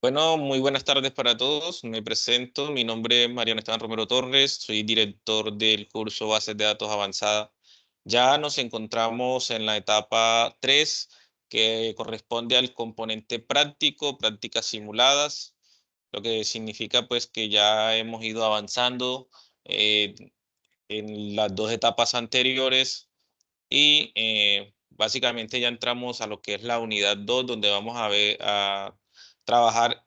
Bueno, muy buenas tardes para todos. Me presento. Mi nombre es Mariano Esteban Romero Torres. Soy director del curso Bases de Datos Avanzada. Ya nos encontramos en la etapa 3, que corresponde al componente práctico, prácticas simuladas, lo que significa pues que ya hemos ido avanzando eh, en las dos etapas anteriores y básicamente ya entramos a lo que es la unidad 2, donde vamos a trabajar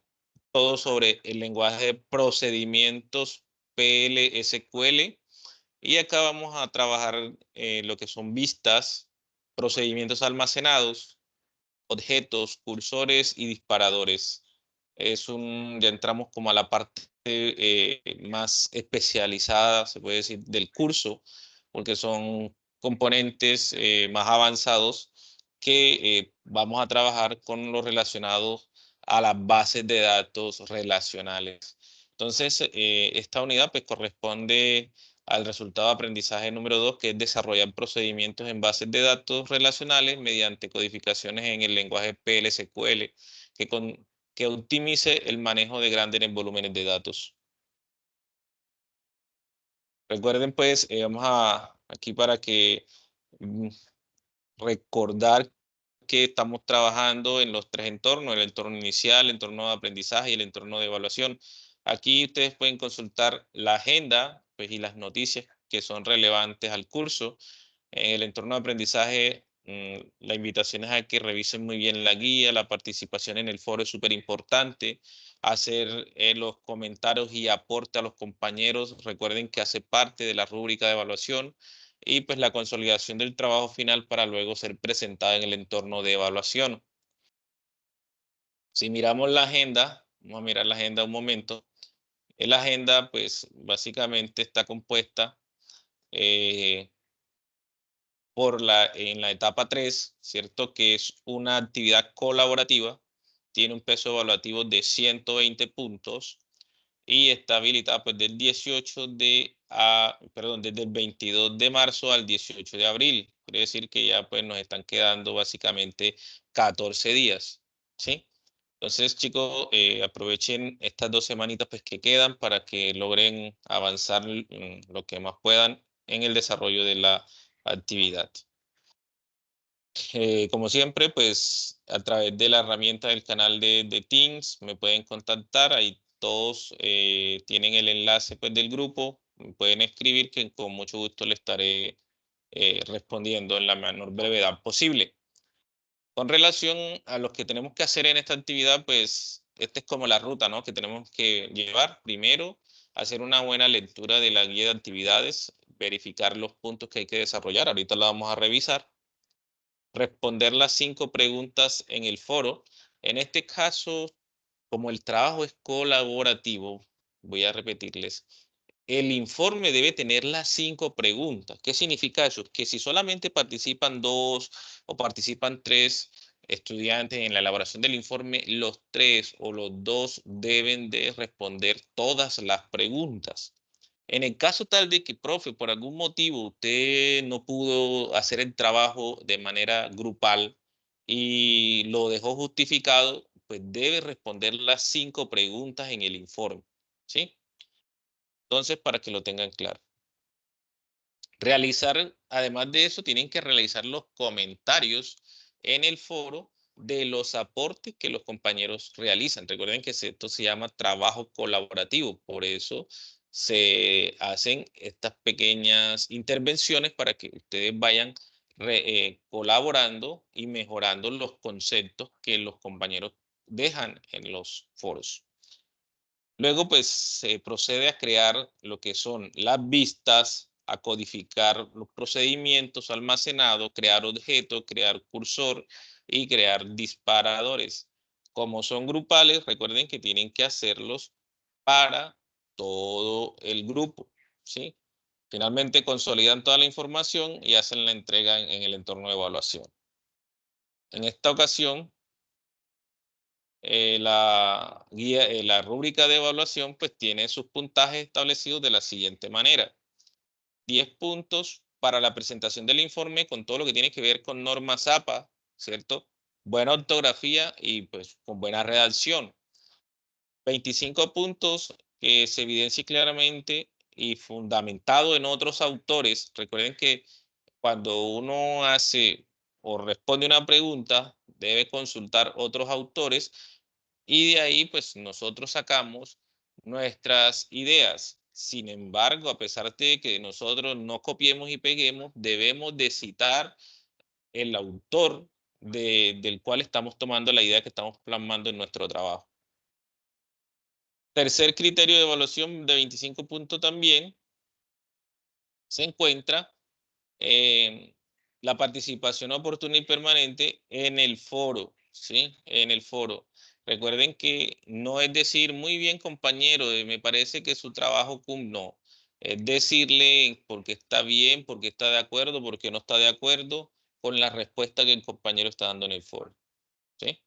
todo sobre el lenguaje de procedimientos PL/SQL. Y acá vamos a trabajar lo que son vistas, procedimientos almacenados, objetos, cursores y disparadores. Ya entramos como a la parte más especializada, se puede decir, del curso, porque son componentes más avanzados que vamos a trabajar con lo relacionado a las bases de datos relacionales. Entonces, esta unidad pues corresponde al resultado de aprendizaje número 2, que es desarrollar procedimientos en bases de datos relacionales mediante codificaciones en el lenguaje PL/SQL que, que optimice el manejo de grandes volúmenes de datos. Recuerden pues, aquí para que mm, recordar que estamos trabajando en los tres entornos: el entorno inicial, el entorno de aprendizaje y el entorno de evaluación. Aquí ustedes pueden consultar la agenda pues, y las noticias que son relevantes al curso. En el entorno de aprendizaje, la invitación es a que revisen muy bien la guía. La participación en el foro es súper importante. Hacer los comentarios y aporte a los compañeros. Recuerden que hace parte de la rúbrica de evaluación. Y pues la consolidación del trabajo final para luego ser presentada en el entorno de evaluación. Si miramos la agenda, vamos a mirar la agenda un momento. La agenda pues básicamente está compuesta eh, en la etapa 3, ¿cierto? Que es una actividad colaborativa, tiene un peso evaluativo de 120 puntos y está habilitada pues desde el 22 de marzo al 18 de abril. Quiere decir que ya pues nos están quedando básicamente 14 días, ¿sí? Entonces, chicos, aprovechen estas 2 semanitas pues que quedan para que logren avanzar lo que más puedan en el desarrollo de la actividad. Como siempre, pues a través de la herramienta del canal de Teams me pueden contactar. Ahí todos tienen el enlace pues, del grupo. Me pueden escribir que con mucho gusto le estaré respondiendo en la menor brevedad posible. Con relación a lo que tenemos que hacer en esta actividad, pues esta es como la ruta, ¿no? Que tenemos que llevar. Primero, hacer una buena lectura de la guía de actividades, verificar los puntos que hay que desarrollar. Ahorita la vamos a revisar. Responder las 5 preguntas en el foro. En este caso, como el trabajo es colaborativo, voy a repetirles, el informe debe tener las 5 preguntas. ¿Qué significa eso? Que si solamente participan 2 o participan 3 estudiantes en la elaboración del informe, los 3 o los 2 deben de responder todas las preguntas. En el caso tal de que, profe, por algún motivo usted no pudo hacer el trabajo de manera grupal y lo dejó justificado, pues debe responder las 5 preguntas en el informe, ¿sí? Entonces, para que lo tengan claro. Además de eso, tienen que realizar los comentarios en el foro de los aportes que los compañeros realizan. Recuerden que esto se llama trabajo colaborativo, por eso se hacen estas pequeñas intervenciones para que ustedes vayan colaborando y mejorando los conceptos que los compañeros dejan en los foros. Luego, pues se procede a crear lo que son las vistas, a codificar los procedimientos almacenados, crear objetos, crear cursor y crear disparadores. Como son grupales, recuerden que tienen que hacerlos para todo el grupo, ¿sí? Finalmente consolidan toda la información y hacen la entrega en el entorno de evaluación. En esta ocasión, la rúbrica de evaluación pues tiene sus puntajes establecidos de la siguiente manera: 10 puntos para la presentación del informe con todo lo que tiene que ver con normas APA, ¿cierto? Buena ortografía y pues con buena redacción. 25 puntos que se evidencia claramente y fundamentado en otros autores. Recuerden que cuando uno hace o responde una pregunta, debe consultar otros autores y de ahí pues nosotros sacamos nuestras ideas. Sin embargo, a pesar de que nosotros no copiemos y peguemos, debemos de citar el autor del cual estamos tomando la idea que estamos plasmando en nuestro trabajo. Tercer criterio de evaluación de 25 puntos también se encuentra la participación oportuna y permanente en el foro, ¿sí? En el foro. Recuerden que no es decir, muy bien compañero, me parece que su trabajo no. Es decirle por qué está bien, por qué está de acuerdo, por qué no está de acuerdo con la respuesta que el compañero está dando en el foro, ¿sí?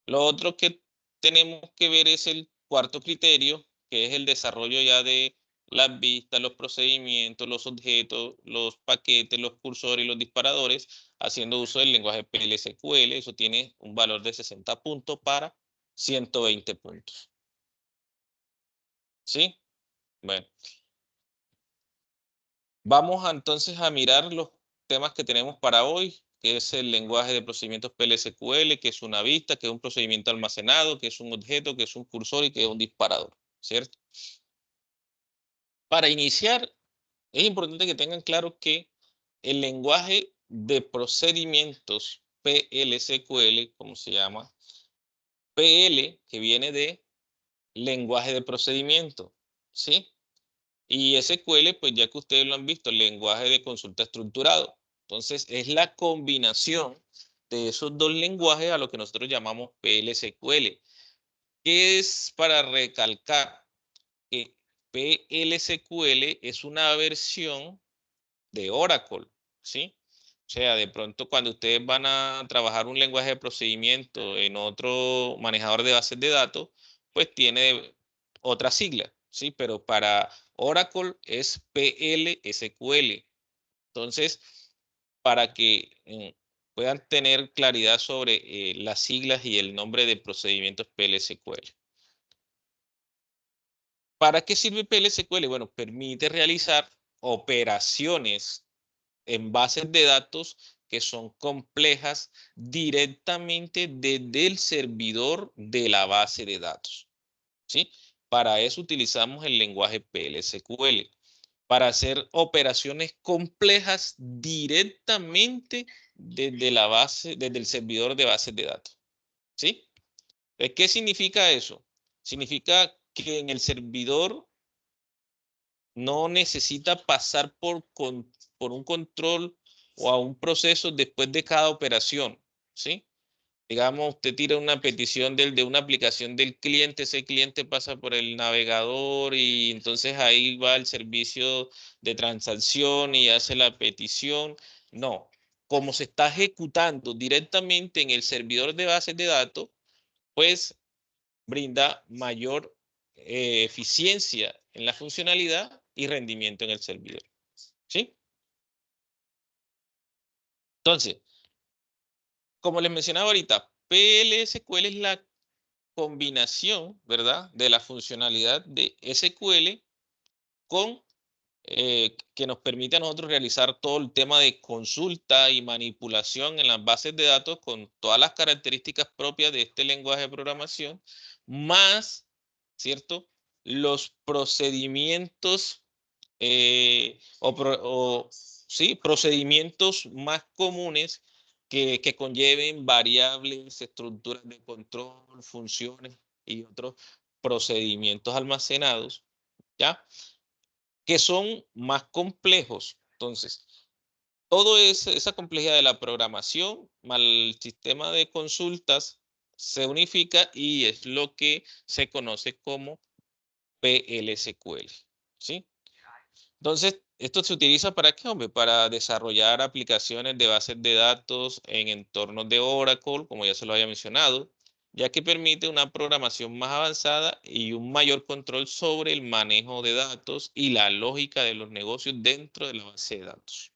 Lo otro que tenemos que ver es el cuarto criterio, que es el desarrollo ya de las vistas, los procedimientos, los objetos, los paquetes, los cursores y los disparadores, haciendo uso del lenguaje PL/SQL. Eso tiene un valor de 60 puntos para 120 puntos. ¿Sí? Bueno, vamos entonces a mirar los temas que tenemos para hoy, que es el lenguaje de procedimientos PL/SQL, que es una vista, que es un procedimiento almacenado, que es un objeto, que es un cursor y que es un disparador, ¿cierto? Para iniciar, es importante que tengan claro que el lenguaje de procedimientos PL/SQL, como se llama, PL, que viene de lenguaje de procedimiento, ¿sí? Y SQL, pues ya que ustedes lo han visto, lenguaje de consulta estructurado. Entonces, es la combinación de esos dos lenguajes a lo que nosotros llamamos PL/SQL, que es para recalcar que PL/SQL es una versión de Oracle, ¿sí? O sea, de pronto cuando ustedes van a trabajar un lenguaje de procedimiento en otro manejador de bases de datos, pues tiene otra sigla, ¿sí? Pero para Oracle es PL/SQL. Entonces, para que puedan tener claridad sobre las siglas y el nombre de procedimientos PL/SQL. ¿Para qué sirve PL/SQL? Bueno, permite realizar operaciones en bases de datos que son complejas directamente desde el servidor de la base de datos, ¿sí? Para eso utilizamos el lenguaje PL/SQL, para hacer operaciones complejas directamente desde la base, desde el servidor de bases de datos, ¿sí? ¿Qué significa eso? Significa que en el servidor no necesita pasar por un control o a un proceso después de cada operación, ¿sí? Digamos, usted tira una petición de una aplicación del cliente, ese cliente pasa por el navegador y entonces ahí va el servicio de transacción y hace la petición. No, como se está ejecutando directamente en el servidor de bases de datos, pues brinda mayor eficiencia en la funcionalidad y rendimiento en el servidor, ¿sí? Entonces, como les mencionaba ahorita, PL/SQL es la combinación, ¿verdad?, de la funcionalidad de SQL con que nos permite a nosotros realizar todo el tema de consulta y manipulación en las bases de datos con todas las características propias de este lenguaje de programación, más, ¿cierto?, los procedimientos sí, procedimientos más comunes que conlleven variables, estructuras de control, funciones y otros procedimientos almacenados, ¿ya? Que son más complejos. Entonces, toda esa complejidad de la programación más el sistema de consultas se unifica y es lo que se conoce como PL/SQL, ¿sí? Entonces, esto se utiliza para qué, hombre? Para desarrollar aplicaciones de bases de datos en entornos de Oracle, como ya se lo había mencionado, ya que permite una programación más avanzada y un mayor control sobre el manejo de datos y la lógica de los negocios dentro de la base de datos.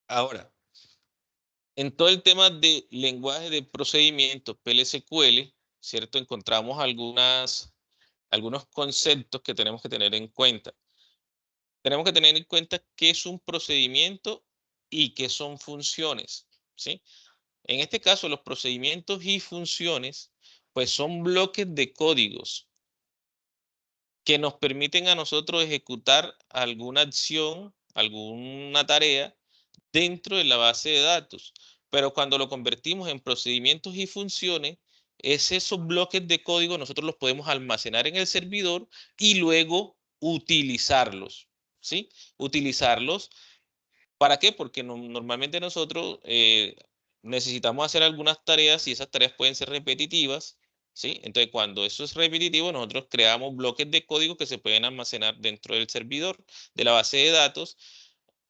Ahora, en todo el tema de lenguaje de procedimientos PL/SQL, ¿cierto? Encontramos algunos conceptos que tenemos que tener en cuenta. Tenemos que tener en cuenta qué es un procedimiento y qué son funciones, ¿sí? En este caso, los procedimientos y funciones, pues son bloques de códigos que nos permiten a nosotros ejecutar alguna acción, alguna tarea dentro de la base de datos. Pero cuando lo convertimos en procedimientos y funciones, esos bloques de código nosotros los podemos almacenar en el servidor y luego utilizarlos, ¿sí? Utilizarlos, ¿para qué? Porque normalmente nosotros necesitamos hacer algunas tareas y esas tareas pueden ser repetitivas, ¿sí? Entonces, cuando eso es repetitivo, nosotros creamos bloques de código que se pueden almacenar dentro del servidor, de la base de datos,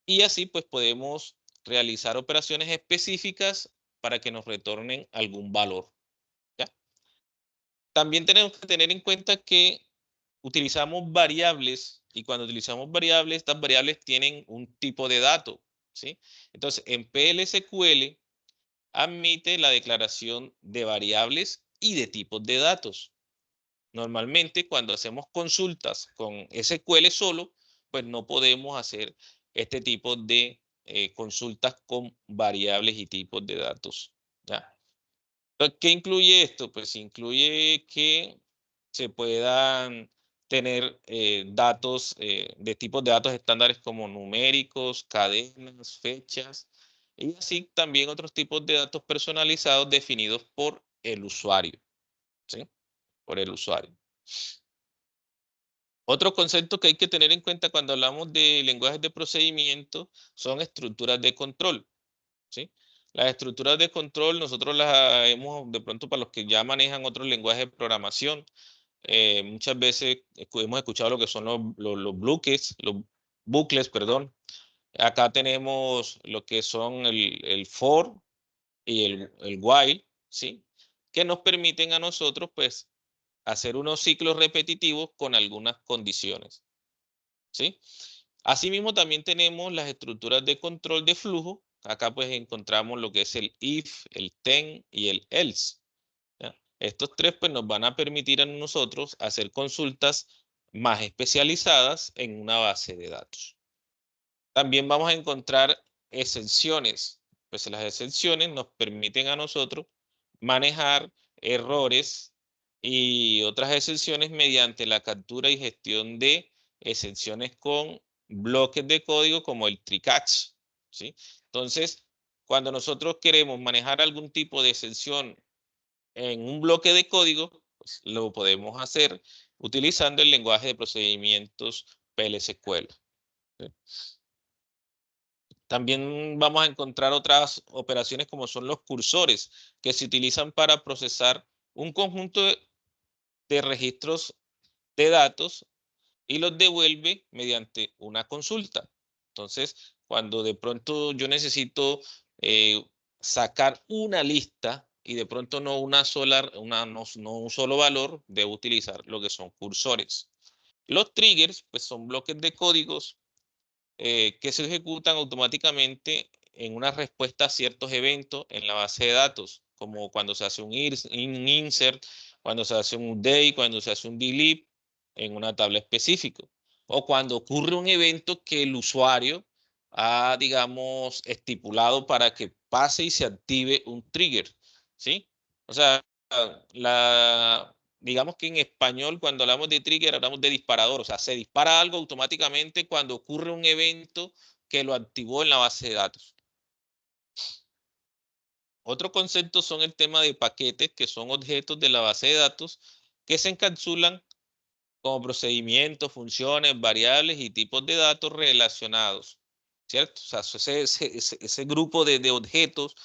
y así pues podemos realizar operaciones específicas para que nos retornen algún valor, ¿ya? También tenemos que tener en cuenta que utilizamos variables y cuando utilizamos variables, estas variables tienen un tipo de dato, ¿sí? Entonces, en PLSQL admite la declaración de variables y de tipos de datos. Normalmente, cuando hacemos consultas con SQL solo, pues no podemos hacer este tipo de consultas con variables y tipos de datos, ¿ya? ¿Qué incluye esto? Pues incluye que se puedan tener datos de tipos de datos estándares como numéricos, cadenas, fechas, y así también otros tipos de datos personalizados definidos por el usuario, ¿sí? Por el usuario. Otro concepto que hay que tener en cuenta cuando hablamos de lenguajes de procedimiento son estructuras de control, ¿sí? Las estructuras de control nosotros las hemos, de pronto para los que ya manejan otros lenguajes de programación, muchas veces hemos escuchado lo que son los bucles, perdón. Acá tenemos lo que son el for y el while, ¿sí? Que nos permiten a nosotros, pues, hacer unos ciclos repetitivos con algunas condiciones, ¿sí? Asimismo, también tenemos las estructuras de control de flujo. Acá pues encontramos lo que es el if, el then y el else, ¿ya? Estos tres pues nos van a permitir a nosotros hacer consultas más especializadas en una base de datos. También vamos a encontrar exenciones. Pues las exenciones nos permiten a nosotros manejar errores y otras exenciones mediante la captura y gestión de exenciones con bloques de código como el try-catch, ¿sí? Entonces, cuando nosotros queremos manejar algún tipo de exención en un bloque de código, pues lo podemos hacer utilizando el lenguaje de procedimientos PLSQL, ¿sí? También vamos a encontrar otras operaciones como son los cursores, que se utilizan para procesar un conjunto de registros de datos y los devuelve mediante una consulta. Entonces, cuando de pronto yo necesito sacar una lista y de pronto no una sola, no un solo valor, debo utilizar lo que son cursores. Los triggers, pues son bloques de códigos que se ejecutan automáticamente en una respuesta a ciertos eventos en la base de datos, como cuando se hace un insert, cuando se hace un update, cuando se hace un delete en una tabla específica, o cuando ocurre un evento que el usuario ha, digamos, estipulado para que pase y se active un trigger, ¿sí? O sea, digamos que en español cuando hablamos de trigger hablamos de disparador, o sea, se dispara algo automáticamente cuando ocurre un evento que lo activó en la base de datos. Otro concepto son el tema de paquetes, que son objetos de la base de datos que se encapsulan como procedimientos, funciones, variables y tipos de datos relacionados, ¿cierto? O sea, ese grupo de objetos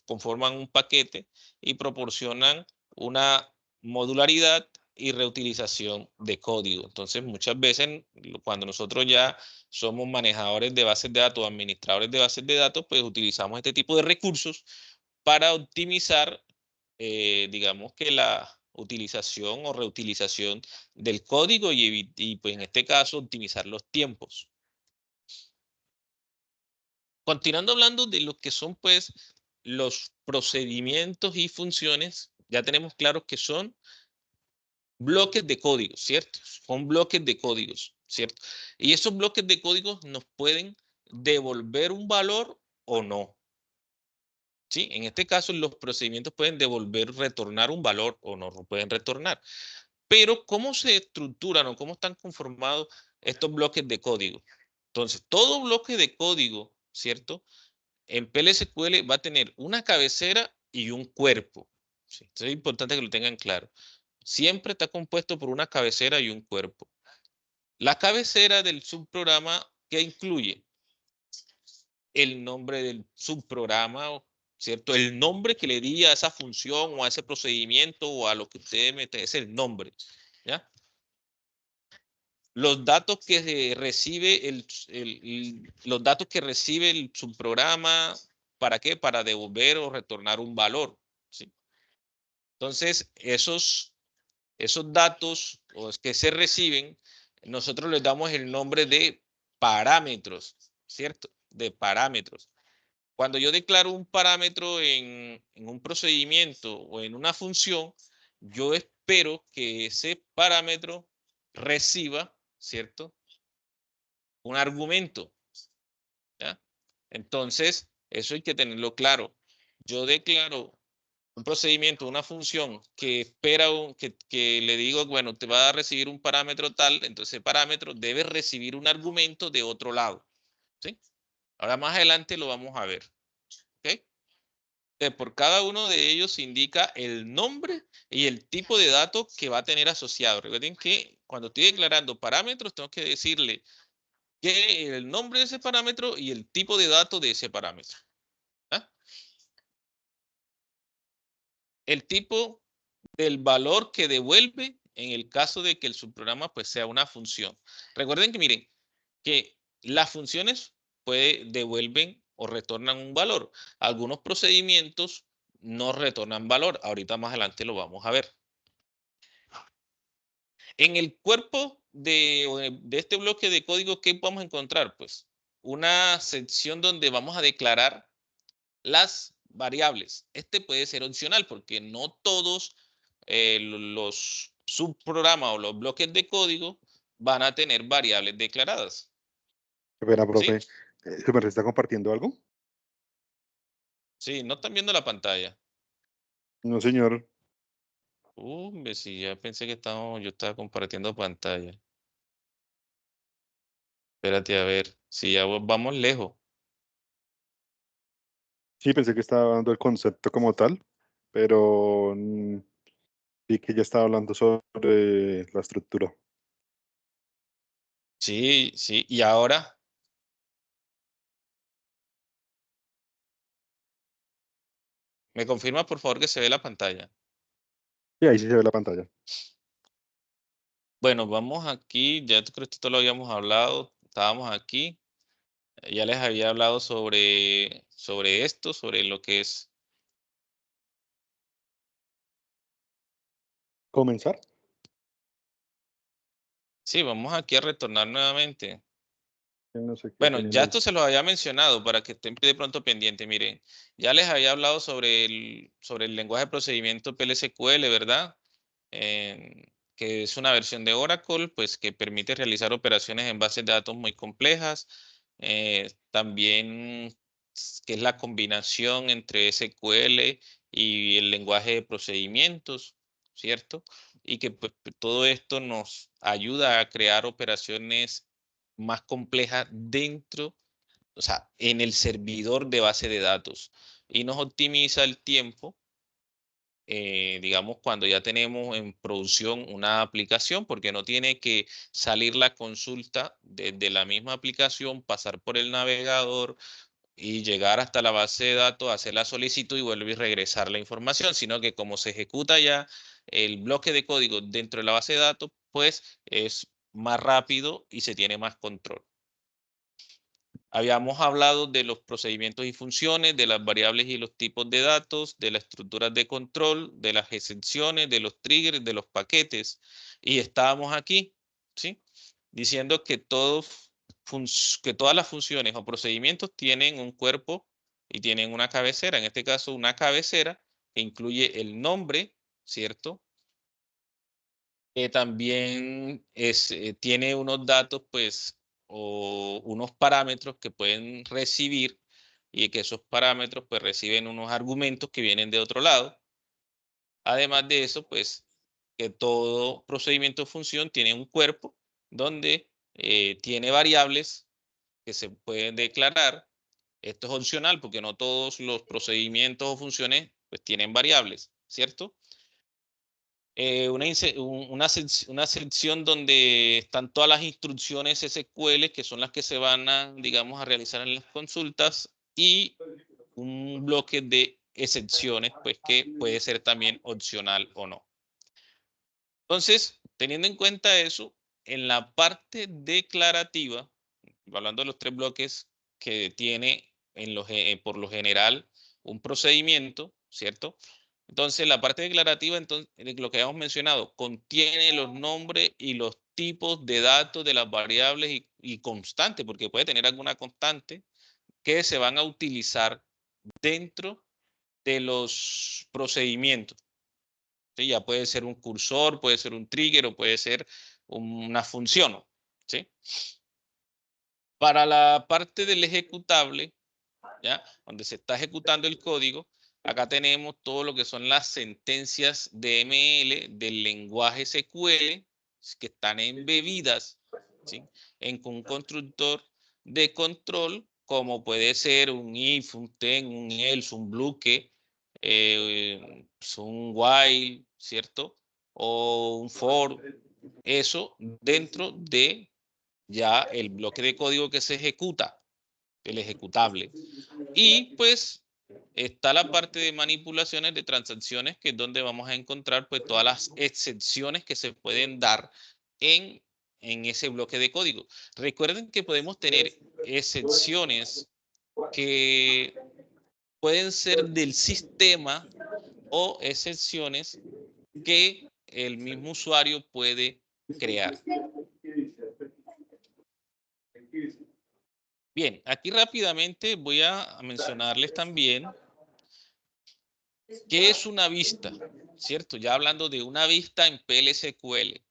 conforman un paquete y proporcionan una modularidad y reutilización de código. Entonces, muchas veces, cuando nosotros ya somos manejadores de bases de datos, administradores de bases de datos, pues utilizamos este tipo de recursos para optimizar, digamos que la utilización o reutilización del código y pues en este caso optimizar los tiempos. Continuando hablando de lo que son pues los procedimientos y funciones, Ya tenemos claro que son bloques de códigos, ¿cierto? Son bloques de códigos, ¿cierto? Y esos bloques de códigos nos pueden devolver un valor o no. ¿Sí? En este caso, los procedimientos pueden devolver, retornar un valor o no lo pueden retornar. Pero, ¿cómo se estructuran o cómo están conformados estos bloques de código? Entonces, todo bloque de código, ¿cierto? En PLSQL va a tener una cabecera y un cuerpo. ¿Sí? Entonces, es importante que lo tengan claro. Siempre está compuesto por una cabecera y un cuerpo. La cabecera del subprograma, ¿qué incluye? El nombre del subprograma, ¿cierto? El nombre que le di a esa función o a ese procedimiento o a lo que usted mete es el nombre, ¿ya? Los datos que recibe los datos que recibe el subprograma, ¿para qué? Para devolver o retornar un valor, ¿sí? Entonces, esos datos que se reciben, nosotros les damos el nombre de parámetros, ¿cierto? De parámetros. Cuando yo declaro un parámetro en un procedimiento o en una función, yo espero que ese parámetro reciba, ¿cierto? Un argumento, ¿ya? Entonces, eso hay que tenerlo claro. Yo declaro un procedimiento, una función que espera, que le digo, bueno, te va a recibir un parámetro tal, entonces ese parámetro debe recibir un argumento de otro lado, ¿sí? Ahora más adelante lo vamos a ver, ¿ok? Por cada uno de ellos indica el nombre y el tipo de datos que va a tener asociado. Recuerden que cuando estoy declarando parámetros, tengo que decirle que el nombre de ese parámetro y el tipo de datos de ese parámetro. ¿Ah? El tipo del valor que devuelve en el caso de que el subprograma pues, sea una función. Recuerden que miren, que las funciones devuelven o retornan un valor. Algunos procedimientos no retornan valor. Ahorita más adelante lo vamos a ver. En el cuerpo de este bloque de código, ¿qué vamos a encontrar? Pues una sección donde vamos a declarar las variables. Este puede ser opcional porque no todos los subprogramas o los bloques de código van a tener variables declaradas. Qué pena, ¿Sí? profe. ¿Se está compartiendo algo? Sí, no están viendo la pantalla. No, señor. Si ya pensé que yo estaba compartiendo pantalla. Espérate a ver, si ya vamos lejos. Sí, pensé que estaba dando el concepto como tal, pero sí que ya estaba hablando sobre la estructura. Sí, sí, y ahora, ¿me confirma por favor que se ve la pantalla? Y ahí sí se ve la pantalla. Bueno, vamos aquí, ya creo que esto lo habíamos hablado, estábamos aquí, ya les había hablado sobre esto, sobre lo que es. ¿Comenzar? Sí, vamos aquí a retornar nuevamente. Yo no sé qué Bueno, tiene ya el... esto se los había mencionado para que estén de pronto pendientes. Miren, ya les había hablado sobre el lenguaje de procedimiento PLSQL, ¿verdad? Que es una versión de Oracle, pues que permite realizar operaciones en bases de datos muy complejas. También que es la combinación entre SQL y el lenguaje de procedimientos, ¿cierto? Y que pues, todo esto nos ayuda a crear operaciones más complejas dentro, o sea, en el servidor de base de datos y nos optimiza el tiempo, digamos, cuando ya tenemos en producción una aplicación, porque no tiene que salir la consulta desde la misma aplicación, pasar por el navegador y llegar hasta la base de datos, hacer la solicitud y volver y regresar la información, sino que como se ejecuta ya el bloque de código dentro de la base de datos, pues es más rápido y se tiene más control. Habíamos hablado de los procedimientos y funciones, de las variables y los tipos de datos, de las estructuras de control, de las excepciones, de los triggers, de los paquetes. Y estábamos aquí, ¿sí? Diciendo que que todas las funciones o procedimientos tienen un cuerpo y tienen una cabecera. En este caso, una cabecera que incluye el nombre ¿cierto? También tiene unos datos, pues, o unos parámetros que pueden recibir y que esos parámetros, pues, reciben unos argumentos que vienen de otro lado. Además de eso, pues, que todo procedimiento de función tiene un cuerpo donde tiene variables que se pueden declarar. Esto es opcional porque no todos los procedimientos o funciones, pues, tienen variables, ¿cierto? Una sección donde están todas las instrucciones SQL, que son las que se van a, digamos, a realizar en las consultas, y un bloque de excepciones, pues que puede ser también opcional o no. Entonces, teniendo en cuenta eso, en la parte declarativa, hablando de los tres bloques que tiene por lo general un procedimiento, ¿cierto? Entonces, la parte declarativa, entonces, lo que habíamos mencionado, contiene los nombres y los tipos de datos de las variables y constantes, porque puede tener alguna constante que se van a utilizar dentro de los procedimientos. ¿Sí? Ya puede ser un cursor, puede ser un trigger o puede ser una función. ¿Sí? Para la parte del ejecutable, ¿ya? Donde se está ejecutando el código, acá tenemos todo lo que son las sentencias DML del lenguaje SQL que están embebidas, ¿sí? En un constructor de control, como puede ser un if, un then, un else, un bloque, un while, ¿cierto? O un for, eso dentro de ya el bloque de código que se ejecuta, el ejecutable. Y pues está la parte de manipulaciones de transacciones, que es donde vamos a encontrar pues todas las excepciones que se pueden dar en ese bloque de código. Recuerden que podemos tener excepciones que pueden ser del sistema o excepciones que el mismo usuario puede crear. Bien, aquí rápidamente voy a mencionarles también qué es una vista, ¿cierto? Ya hablando de una vista en PLSQL.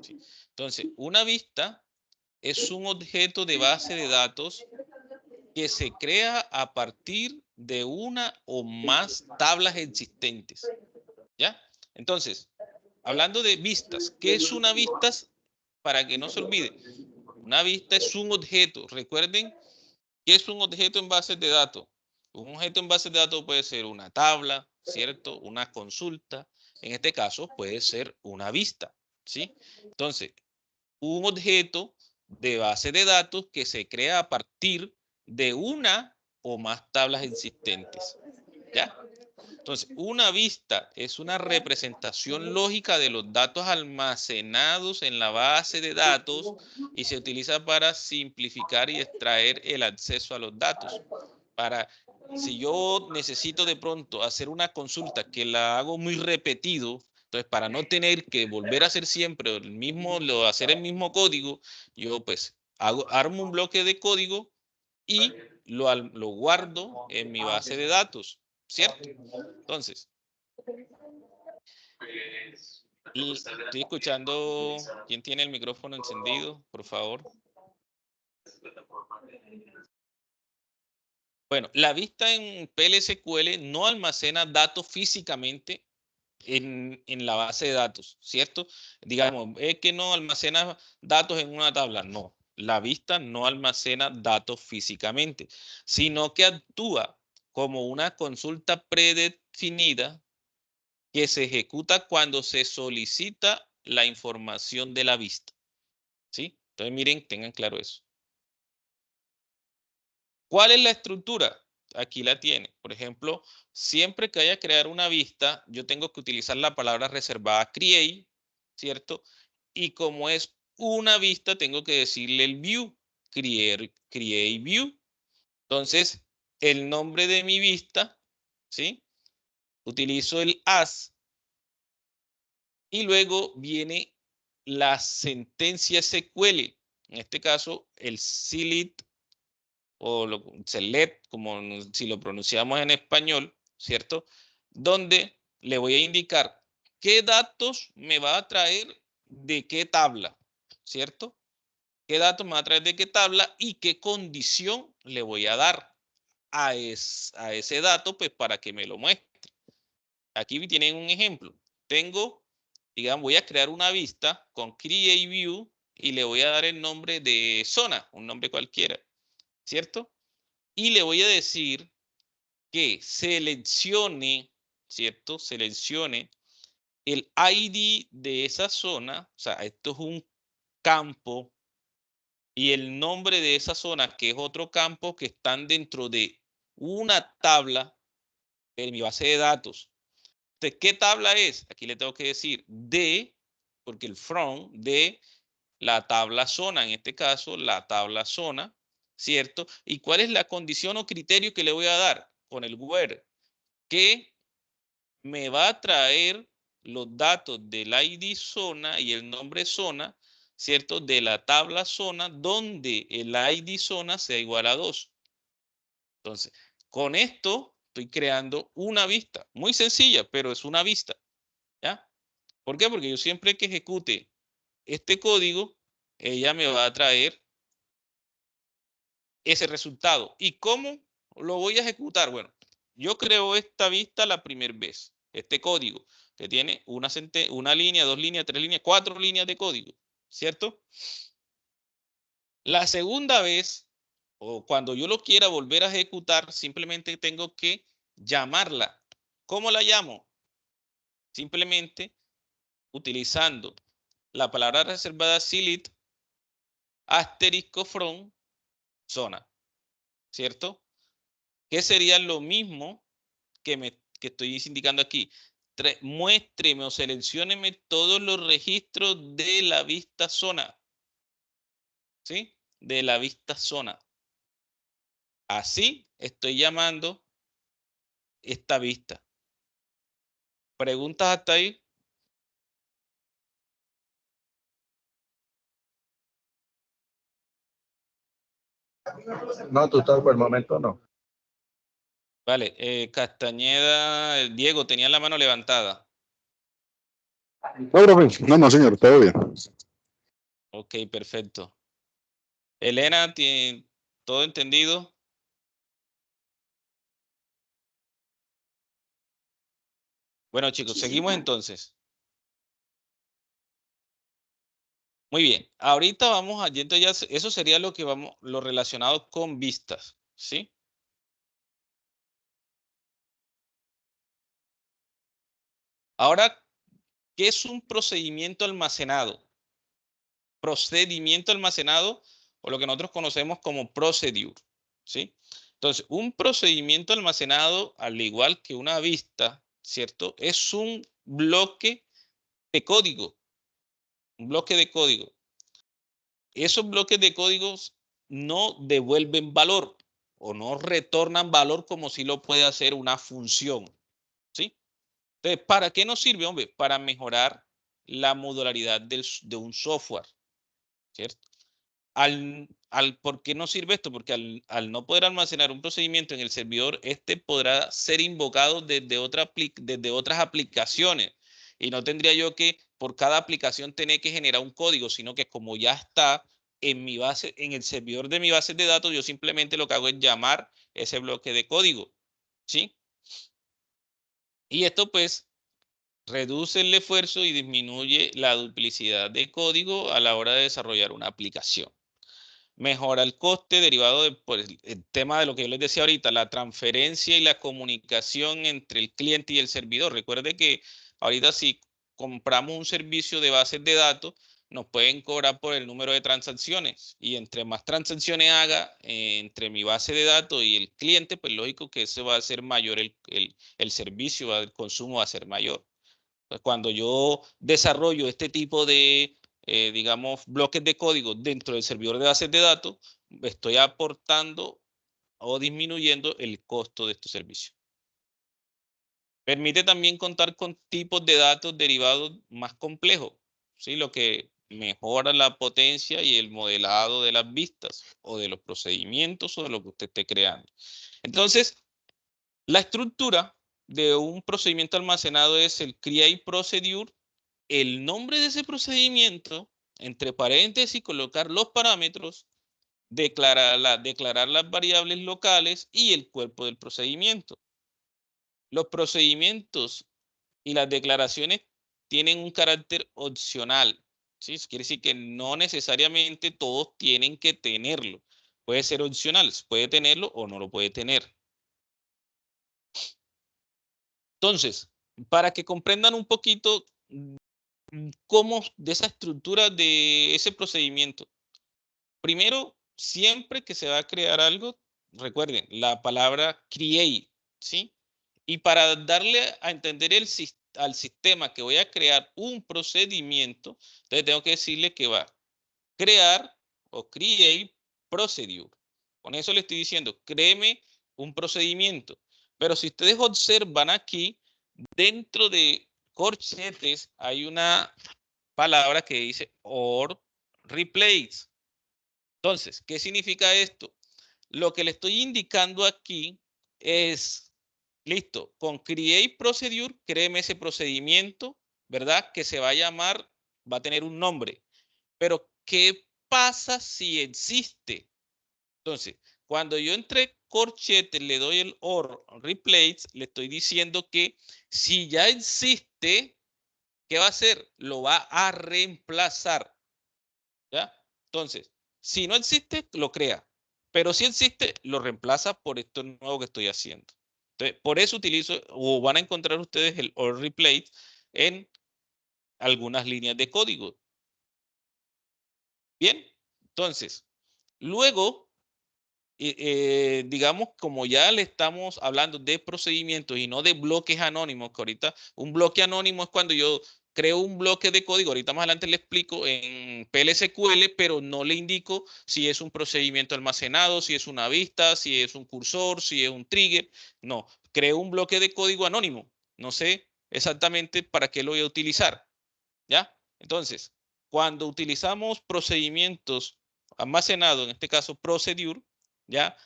¿Sí? Entonces, una vista es un objeto de base de datos que se crea a partir de una o más tablas existentes. ¿Ya? Entonces, hablando de vistas, ¿qué es una vista? Para que no se olvide, una vista es un objeto. Recuerden, ¿qué es un objeto en bases de datos? Un objeto en base de datos puede ser una tabla, ¿cierto? Una consulta. En este caso puede ser una vista, ¿sí? Entonces, un objeto de base de datos que se crea a partir de una o más tablas existentes, ¿ya? Entonces, una vista es una representación lógica de los datos almacenados en la base de datos y se utiliza para simplificar y extraer el acceso a los datos. Si yo necesito de pronto hacer una consulta que la hago muy repetido, entonces para no tener que volver a hacer siempre hacer el mismo código, yo pues armo un bloque de código y lo guardo en mi base de datos, ¿cierto? Entonces, estoy escuchando. ¿Quién tiene el micrófono encendido? Por favor. Bueno, la vista en PLSQL no almacena datos físicamente en la base de datos, ¿cierto? Digamos, es que no almacena datos en una tabla. No, la vista no almacena datos físicamente, sino que actúa como una consulta predefinida que se ejecuta cuando se solicita la información de la vista. ¿Sí? Entonces, miren, tengan claro eso. ¿Cuál es la estructura? Aquí la tiene. Por ejemplo, siempre que haya que crear una vista, yo tengo que utilizar la palabra reservada create, ¿cierto? Y como es una vista, tengo que decirle el view, create view. Entonces, el nombre de mi vista, ¿sí? Utilizo el as y luego viene la sentencia SQL. En este caso, el select o select, como si lo pronunciamos en español, ¿cierto? Donde le voy a indicar qué datos me va a traer de qué tabla, ¿cierto? ¿Qué datos me va a traer de qué tabla y qué condición le voy a dar a ese dato, pues para que me lo muestre? Aquí tienen un ejemplo. Tengo, digamos, voy a crear una vista con Create View y le voy a dar el nombre de zona, un nombre cualquiera, ¿cierto? Y le voy a decir que seleccione, ¿cierto? Seleccione el ID de esa zona, o sea, esto es un campo, y el nombre de esa zona, que es otro campo, que están dentro de una tabla en mi base de datos. Entonces, ¿qué tabla es? Aquí le tengo que decir de, porque el from de la tabla zona, en este caso, la tabla zona, ¿cierto? ¿Y cuál es la condición o criterio que le voy a dar con el where? Que me va a traer los datos del ID zona y el nombre zona, ¿cierto? De la tabla zona donde el ID zona sea igual a 2. Entonces, con esto estoy creando una vista. Muy sencilla, pero es una vista. ¿Ya? ¿Por qué? Porque yo siempre que ejecute este código, ella me va a traer ese resultado. ¿Y cómo lo voy a ejecutar? Bueno, yo creo esta vista la primera vez, este código, que tiene una línea, 2 líneas, 3 líneas, 4 líneas de código, ¿cierto? La segunda vez, o cuando yo lo quiera volver a ejecutar, simplemente tengo que llamarla. ¿Cómo la llamo? Simplemente utilizando la palabra reservada select asterisco from zona, ¿cierto? Que sería lo mismo que estoy indicando aquí. Muéstreme o seleccióneme todos los registros de la vista zona, ¿sí? De la vista zona. Así estoy llamando esta vista. ¿Preguntas hasta ahí? No, total, por el momento no. Vale, Castañeda, Diego, tenía la mano levantada. No, profe. No, señor, todo bien. Ok, perfecto. Elena, ¿todo entendido? Bueno, chicos, seguimos entonces. Muy bien. Ahorita vamos a, yendo ya, eso sería lo que vamos, lo relacionado con vistas, ¿sí? Ahora, ¿qué es un procedimiento almacenado? Procedimiento almacenado, o lo que nosotros conocemos como procedure, ¿sí? Entonces, un procedimiento almacenado, al igual que una vista, ¿cierto? Es un bloque de código, un bloque de código. Esos bloques de códigos no devuelven valor o no retornan valor como si lo puede hacer una función, ¿sí? Entonces, ¿para qué nos sirve, hombre? Para mejorar la modularidad de un software, ¿cierto? ¿Por qué no sirve esto? Porque al no poder almacenar un procedimiento en el servidor, este podrá ser invocado desde otras aplicaciones. Y no tendría yo que por cada aplicación tener que generar un código, sino que como ya está en mi base, en el servidor de mi base de datos, yo simplemente lo que hago es llamar ese bloque de código, ¿sí? Y esto pues reduce el esfuerzo y disminuye la duplicidad de código a la hora de desarrollar una aplicación. Mejora el coste derivado del el tema de lo que yo les decía ahorita, la transferencia y la comunicación entre el cliente y el servidor. Recuerde que ahorita si compramos un servicio de bases de datos, nos pueden cobrar por el número de transacciones y entre más transacciones haga entre mi base de datos y el cliente, pues lógico que ese va a ser mayor el servicio, el consumo va a ser mayor. Cuando yo desarrollo este tipo de, digamos, bloques de código dentro del servidor de bases de datos, estoy aportando o disminuyendo el costo de estos servicios. Permite también contar con tipos de datos derivados más complejos, ¿sí? Lo que mejora la potencia y el modelado de las vistas o de los procedimientos o de lo que usted esté creando. Entonces, la estructura de un procedimiento almacenado es el create procedure, el nombre de ese procedimiento, entre paréntesis, colocar los parámetros, declarar las variables locales y el cuerpo del procedimiento. Los procedimientos y las declaraciones tienen un carácter opcional, ¿sí? Eso quiere decir que no necesariamente todos tienen que tenerlo. Puede ser opcional, puede tenerlo o no lo puede tener. Entonces, para que comprendan un poquito cómo de esa estructura de ese procedimiento. Primero, siempre que se va a crear algo, recuerden la palabra create, ¿sí? Y para darle a entender al sistema que voy a crear un procedimiento, entonces tengo que decirle que va a crear o create procedure. Con eso le estoy diciendo, créeme un procedimiento. Pero si ustedes observan aquí, dentro de corchetes hay una palabra que dice or replace. Entonces, ¿qué significa esto? Lo que le estoy indicando aquí es, listo, con create procedure, créeme ese procedimiento, ¿verdad? Que se va a llamar, va a tener un nombre. Pero, ¿qué pasa si existe? Entonces, cuando yo entre corchetes le doy el or replace, le estoy diciendo que si ya existe, ¿qué va a hacer? Lo va a reemplazar. ¿Ya? Entonces, si no existe, lo crea. Pero si existe, lo reemplaza por esto nuevo que estoy haciendo. Entonces, por eso utilizo, o van a encontrar ustedes el or replace en algunas líneas de código. Bien, entonces, luego, digamos, como ya le estamos hablando de procedimientos y no de bloques anónimos, que ahorita un bloque anónimo es cuando yo creo un bloque de código, ahorita más adelante le explico en PLSQL, pero no le indico si es un procedimiento almacenado, si es una vista, si es un cursor, si es un trigger. No, creo un bloque de código anónimo. No sé exactamente para qué lo voy a utilizar. ¿Ya? Entonces, cuando utilizamos procedimientos almacenados, en este caso procedure, ¿ya?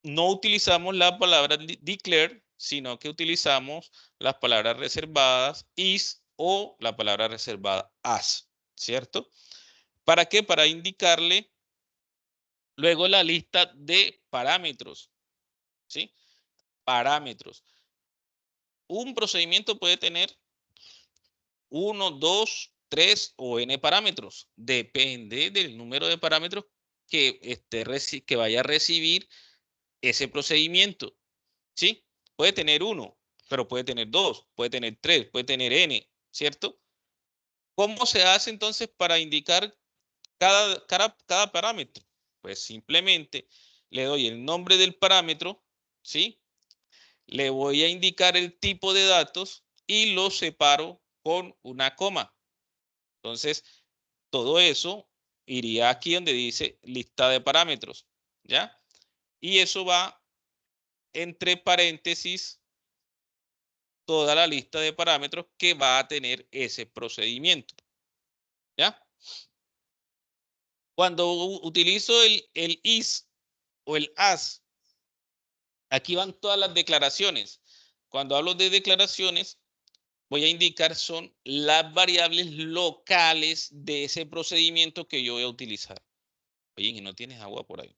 No utilizamos la palabra declare, sino que utilizamos las palabras reservadas is o la palabra reservada as, ¿cierto? ¿Para qué? Para indicarle luego la lista de parámetros, ¿sí? Parámetros. Un procedimiento puede tener 1, 2, 3 o n parámetros. Depende del número de parámetros que vaya a recibir ese procedimiento. ¿Sí? Puede tener 1, pero puede tener 2, puede tener 3, puede tener n, ¿cierto? ¿Cómo se hace entonces para indicar cada parámetro? Pues simplemente le doy el nombre del parámetro, ¿sí? Le voy a indicar el tipo de datos y lo separo con una coma. Entonces, todo eso iría aquí donde dice lista de parámetros, ¿ya? Y eso va entre paréntesis toda la lista de parámetros que va a tener ese procedimiento, ¿ya? Cuando utilizo el is o el as, aquí van todas las declaraciones. Cuando hablo de declaraciones, voy a indicar son las variables locales de ese procedimiento que yo voy a utilizar. Oye, y no tienes agua por ahí.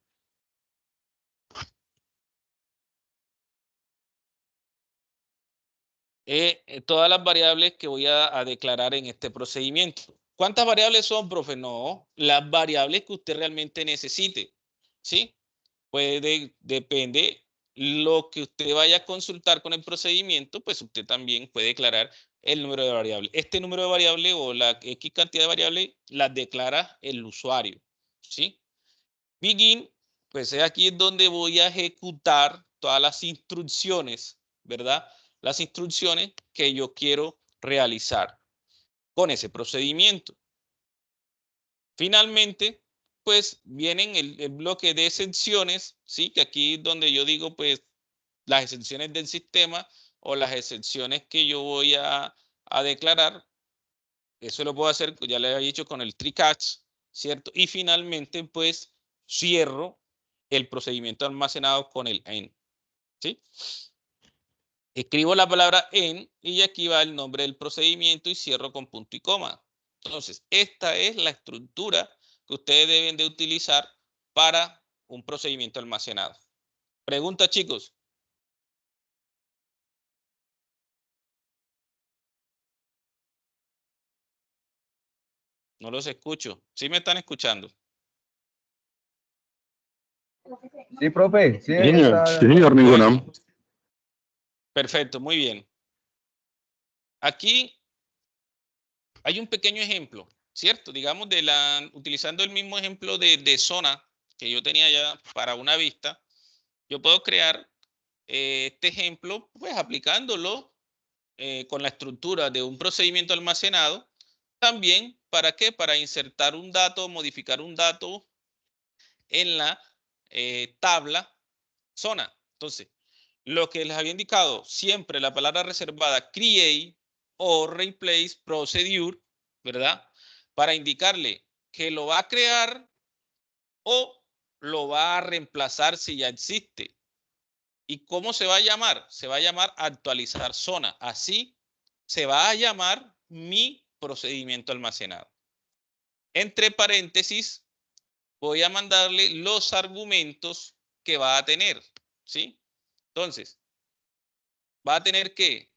Todas las variables que voy a declarar en este procedimiento. ¿Cuántas variables son, profe? No, las variables que usted realmente necesite, ¿sí? Depende lo que usted vaya a consultar con el procedimiento, pues usted también puede declarar el número de variables. Este número de variables o la X cantidad de variables las declara el usuario, ¿sí? Begin, pues aquí es donde voy a ejecutar todas las instrucciones, ¿verdad? Las instrucciones que yo quiero realizar con ese procedimiento. Finalmente, pues vienen el bloque de excepciones, ¿sí? Que aquí es donde yo digo, pues, las excepciones del sistema o las excepciones que yo voy a declarar. Eso lo puedo hacer, ya le había dicho, con el try catch, ¿cierto? Y finalmente, pues, cierro el procedimiento almacenado con el end, ¿sí? escribo la palabra en y aquí va el nombre del procedimiento y cierro con punto y coma. Entonces, esta es la estructura que ustedes deben de utilizar para un procedimiento almacenado. Pregunta, chicos. No los escucho. ¿Sí me están escuchando? Sí, profe. Sí, señor, ninguna. Perfecto, muy bien. Aquí hay un pequeño ejemplo, ¿cierto? Digamos, utilizando el mismo ejemplo de zona que yo tenía ya para una vista, yo puedo crear este ejemplo, pues aplicándolo con la estructura de un procedimiento almacenado. También, ¿para qué? Para insertar un dato, modificar un dato en la tabla zona. Entonces, lo que les había indicado, siempre la palabra reservada create o replace procedure, ¿verdad? Para indicarle que lo va a crear o lo va a reemplazar si ya existe. ¿Y cómo se va a llamar? Se va a llamar actualizar zona. Así se va a llamar mi procedimiento almacenado. Entre paréntesis, voy a mandarle los argumentos que va a tener, ¿sí? Entonces, va a tener que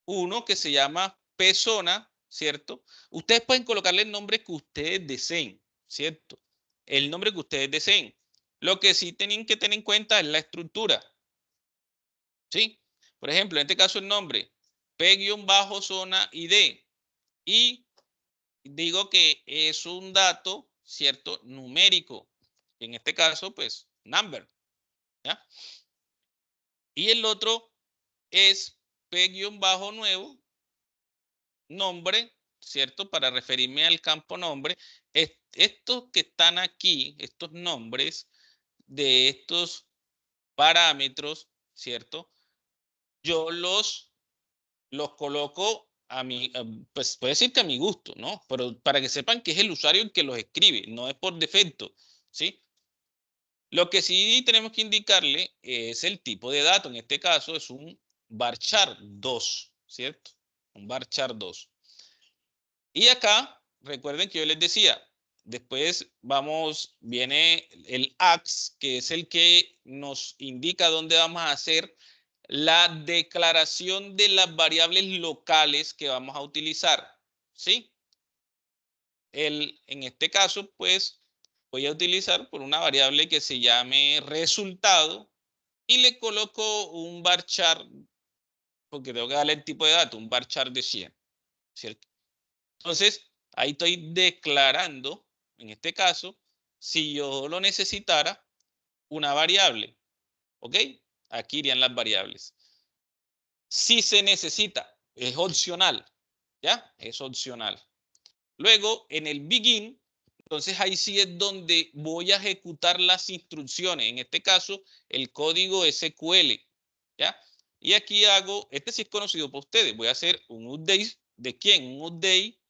uno que se llama persona, ¿cierto? Ustedes pueden colocarle el nombre que ustedes deseen, ¿cierto? El nombre que ustedes deseen. Lo que sí tienen que tener en cuenta es la estructura, ¿sí? Por ejemplo, en este caso el nombre, P-zona ID. Y digo que es un dato, ¿cierto? Numérico. En este caso, pues, number, ¿ya? Y el otro es P-nuevo, nombre, ¿cierto? Para referirme al campo nombre. Estos que están aquí, estos nombres de estos parámetros, ¿cierto? Yo los coloco a mi, pues puede decir que a mi gusto, ¿no? Pero para que sepan que es el usuario el que los escribe, no es por defecto, ¿sí? Lo que sí tenemos que indicarle es el tipo de dato. En este caso es un varchar 2, ¿cierto? Un varchar 2. Y acá, recuerden que yo les decía, después viene el AX, que es el que nos indica dónde vamos a hacer la declaración de las variables locales que vamos a utilizar, ¿sí? En este caso, pues, voy a utilizar por una variable que se llame resultado y le coloco un varchar, porque tengo que darle el tipo de dato, un varchar de 100, ¿cierto? Entonces, ahí estoy declarando, en este caso, si yo lo necesitara, una variable, ¿ok? Aquí irían las variables. Si se necesita, es opcional, ¿ya? Es opcional. Luego, en el begin, entonces ahí sí es donde voy a ejecutar las instrucciones. En este caso, el código SQL, ¿ya? Y aquí hago, este sí es conocido por ustedes, voy a hacer un update, ¿de quién? Un update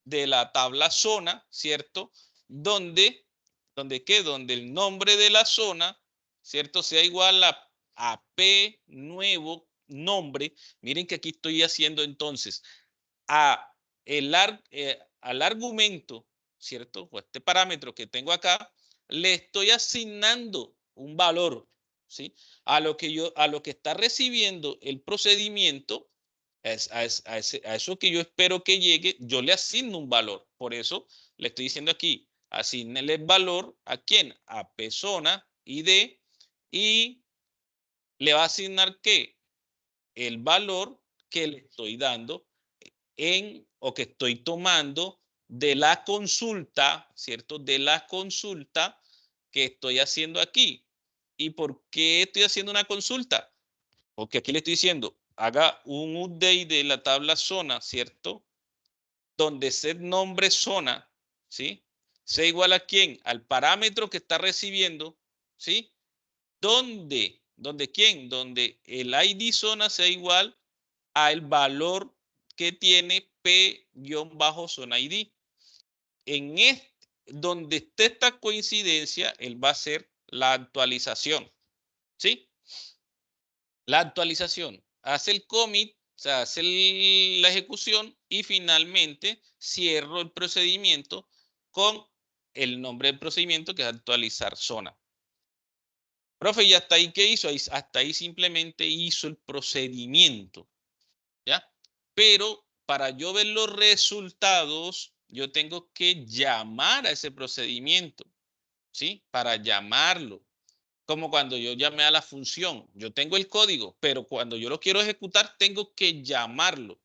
de la tabla zona, ¿cierto? Donde el nombre de la zona, ¿cierto? Sea igual a P nuevo nombre. Miren que aquí estoy haciendo entonces al argumento, ¿cierto? O este parámetro que tengo acá, le estoy asignando un valor, ¿sí? A lo que está recibiendo el procedimiento, a eso que yo espero que llegue, yo le asigno un valor. Por eso le estoy diciendo aquí, asignele el valor ¿a quién? A persona, ID, y le va a asignar ¿qué? El valor que le estoy dando o que estoy tomando de la consulta, ¿cierto? De la consulta que estoy haciendo aquí. ¿Y por qué estoy haciendo una consulta? Porque aquí le estoy diciendo, haga un update de la tabla zona, ¿cierto? Donde set nombre zona, ¿sí? Sea igual a quién? Al parámetro que está recibiendo, ¿sí? ¿Dónde quién? Donde el ID zona sea igual al valor que tiene P-zona ID. En donde esté esta coincidencia, él va a hacer la actualización, ¿sí? la actualización, hace el commit, o sea, hace la ejecución y finalmente cierro el procedimiento con el nombre del procedimiento, que es actualizar zona. Profe, ¿y hasta ahí qué hizo? Hasta ahí simplemente hizo el procedimiento, ¿ya? Pero para yo ver los resultados, yo tengo que llamar a ese procedimiento, ¿sí? Para llamarlo. Como cuando yo llamé a la función. Yo tengo el código, pero cuando yo lo quiero ejecutar, tengo que llamarlo,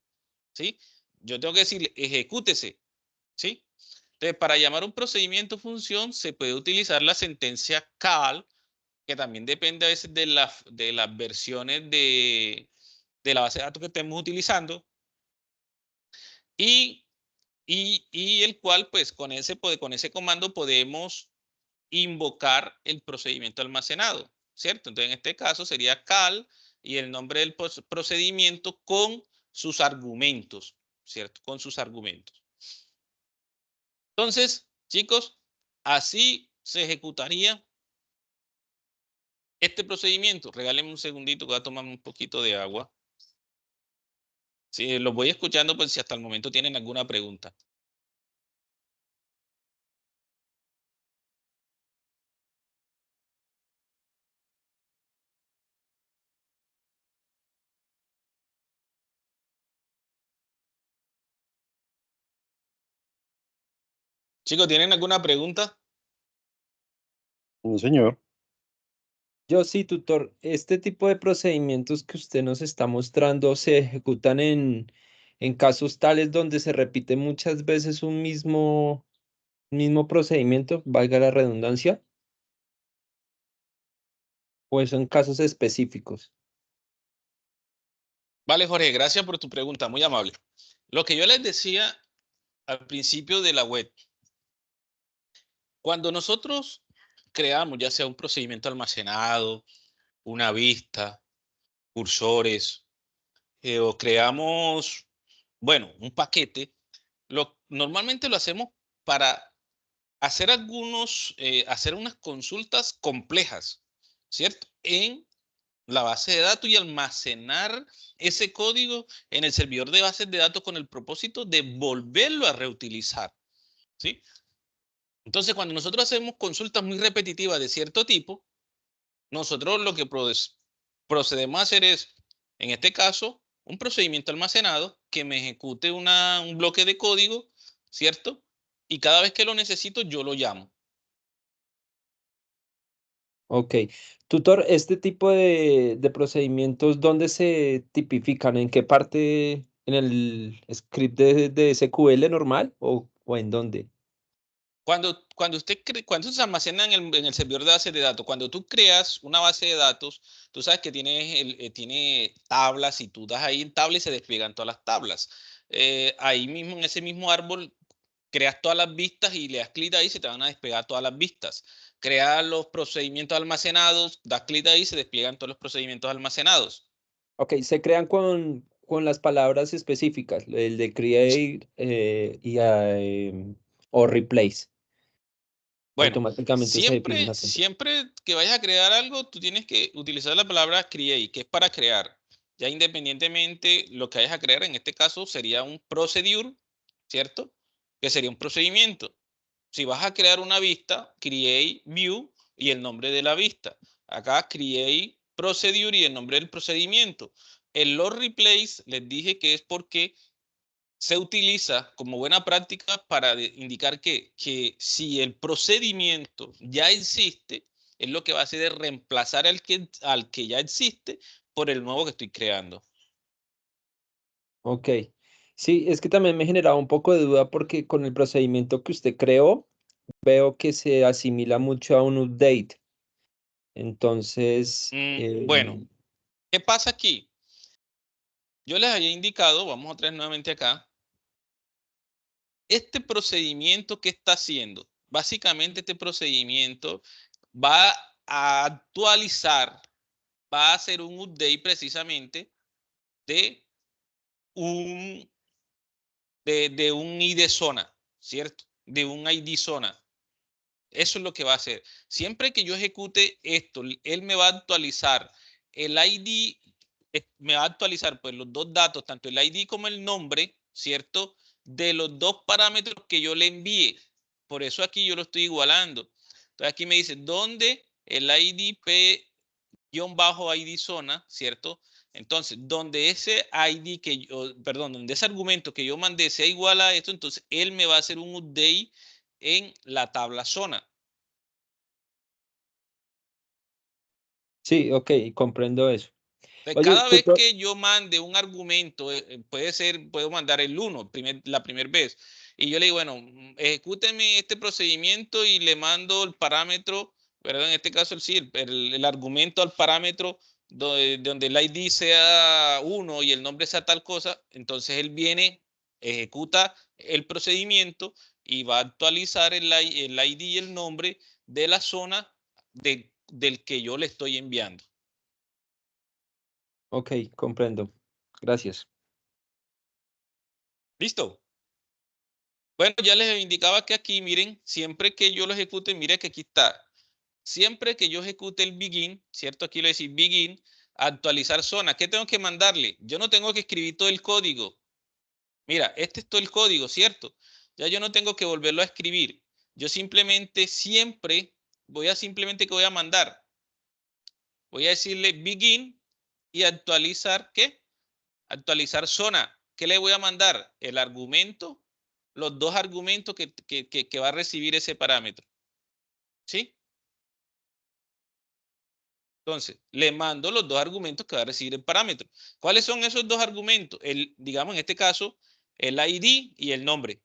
¿sí? Yo tengo que decirle, ejecútese, ¿sí? Entonces, para llamar un procedimiento función, se puede utilizar la sentencia call, que también depende a veces de las versiones de la base de datos que estemos utilizando. Y el cual, pues, con ese comando podemos invocar el procedimiento almacenado, ¿cierto? Entonces, en este caso sería call y el nombre del procedimiento con sus argumentos, ¿cierto? Con sus argumentos. Entonces, chicos, así se ejecutaría este procedimiento. Regálenme un segundito que voy a tomar un poquito de agua. Sí, los voy escuchando, pues, si hasta el momento tienen alguna pregunta. Chicos, ¿tienen alguna pregunta? No, señor. Yo sí, tutor. Este tipo de procedimientos que usted nos está mostrando se ejecutan en casos tales donde se repite muchas veces un mismo procedimiento, valga la redundancia, o son casos específicos. Vale, Jorge, gracias por tu pregunta, muy amable. Lo que yo les decía al principio de la web, cuando nosotros creamos ya sea un procedimiento almacenado, una vista, cursores, o creamos, bueno, un paquete, normalmente lo hacemos para hacer hacer unas consultas complejas, ¿cierto? En la base de datos y almacenar ese código en el servidor de bases de datos con el propósito de volverlo a reutilizar, ¿sí? Entonces, cuando nosotros hacemos consultas muy repetitivas de cierto tipo, nosotros lo que procedemos a hacer es, en este caso, un procedimiento almacenado que me ejecute un bloque de código, ¿cierto? Y cada vez que lo necesito, yo lo llamo. Ok. Tutor, ¿este tipo de procedimientos dónde se tipifican? ¿En qué parte? ¿En el script de SQL normal o en dónde? Cuando se almacena en el servidor de bases de datos, cuando tú creas una base de datos, tú sabes que tiene tablas y tú das ahí en tabla y se despliegan todas las tablas. Ahí mismo, en ese mismo árbol, creas todas las vistas y le das clic ahí y se te van a despegar todas las vistas. Creas los procedimientos almacenados, das clic ahí y se despliegan todos los procedimientos almacenados. Ok, se crean con las palabras específicas, el de create o replace. Bueno, Automáticamente se definen así. siempre que vayas a crear algo, tú tienes que utilizar la palabra create, que es para crear. Ya independientemente lo que vayas a crear, en este caso sería un procedure, ¿cierto? Que sería un procedimiento. Si vas a crear una vista, create view y el nombre de la vista. Acá create procedure y el nombre del procedimiento. El load replace les dije que es porque se utiliza como buena práctica para indicar que si el procedimiento ya existe, es lo que va a hacer es reemplazar al que ya existe por el nuevo que estoy creando. Ok. Sí, es que también me generaba un poco de duda porque con el procedimiento que usted creó, veo que se asimila mucho a un update. Entonces, Bueno, ¿qué pasa aquí? Yo les había indicado, vamos a traer nuevamente acá, este procedimiento que está haciendo. Básicamente este procedimiento va a actualizar, va a hacer un update precisamente de un, de un ID zona, ¿cierto? De un ID zona. Eso es lo que va a hacer. Siempre que yo ejecute esto, él me va a actualizar el ID me va a actualizar pues los dos datos, tanto el ID como el nombre, ¿cierto? De los dos parámetros que yo le envíe. Por eso aquí yo lo estoy igualando. Entonces aquí me dice, ¿dónde el ID P-ID zona, ¿cierto? Entonces, donde ese ID que yo, perdón, donde ese argumento que yo mandé sea igual a esto, entonces él me va a hacer un update en la tabla zona. Sí, ok, comprendo eso. Entonces, Oye, cada vez tutor, que yo mande un argumento, puedo mandar el 1 la primera vez. Y yo le digo, bueno, ejecúteme este procedimiento y le mando el parámetro, ¿verdad? En este caso, sí, el argumento al parámetro donde el ID sea 1 y el nombre sea tal cosa. Entonces, él viene, ejecuta el procedimiento y va a actualizar el ID y el nombre de la zona del que yo le estoy enviando. ok, comprendo. Gracias. ¿Listo? Bueno, ya les indicaba que aquí, miren, siempre que yo lo ejecute, mire que aquí está. Siempre que yo ejecute el begin, ¿cierto? Aquí le decir begin, actualizar zona. ¿Qué tengo que mandarle? Yo no tengo que escribir todo el código. Mira, este es todo el código, ¿cierto? Ya yo no tengo que volverlo a escribir. Yo simplemente que voy a mandar. Voy a decirle begin y actualizar, ¿qué? Actualizar zona. ¿Qué le voy a mandar? El argumento, los dos argumentos que va a recibir ese parámetro. ¿Sí? Entonces, le mando los dos argumentos que va a recibir el parámetro. ¿Cuáles son esos dos argumentos? Digamos, en este caso, el ID y el nombre.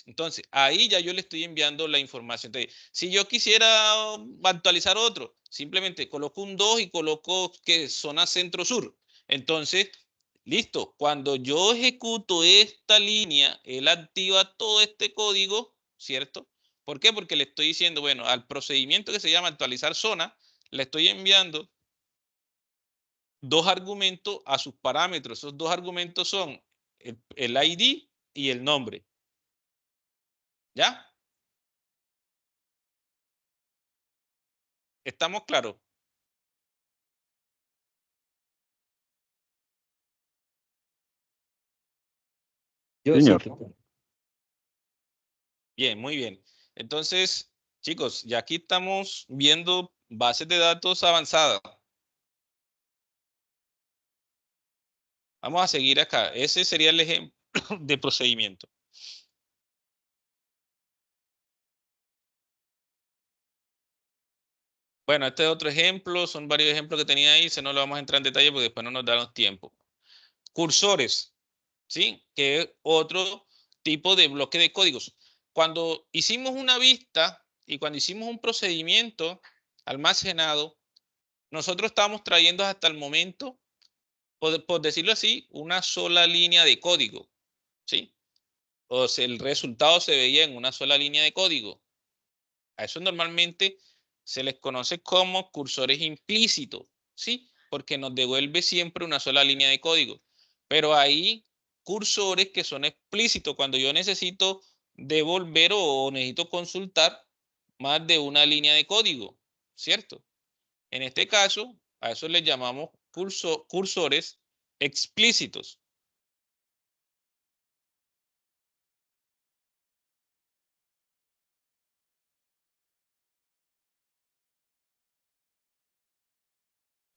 Entonces, ahí ya yo le estoy enviando la información. Entonces, si yo quisiera actualizar otro, simplemente coloco un 2 y coloco que zona centro-sur. Entonces, listo. Cuando yo ejecuto esta línea, él activa todo este código, ¿cierto? ¿Por qué? Porque le estoy diciendo, bueno, al procedimiento que se llama actualizar zona, le estoy enviando dos argumentos a sus parámetros. Esos dos argumentos son el ID y el nombre. ¿Ya? ¿Estamos claros? Yo sí, Señor. tutor. Bien, muy bien. Entonces, chicos, ya aquí estamos viendo bases de datos avanzadas. Vamos a seguir acá. Ese sería el ejemplo de procedimiento. Bueno, este es otro ejemplo. Son varios ejemplos que tenía ahí. Se no lo vamos a entrar en detalle porque después no nos da tiempo. Cursores, ¿sí? Que es otro tipo de bloque de códigos. Cuando hicimos una vista y cuando hicimos un procedimiento almacenado, nosotros estamos trayendo hasta el momento, por decirlo así, una sola línea de código, ¿sí? O sea, el resultado se veía en una sola línea de código. A eso normalmente se les conoce como cursores implícitos, ¿sí? Porque nos devuelve siempre una sola línea de código. Pero hay cursores que son explícitos cuando yo necesito devolver o necesito consultar más de una línea de código, ¿cierto? En este caso, a eso le llamamos cursores explícitos.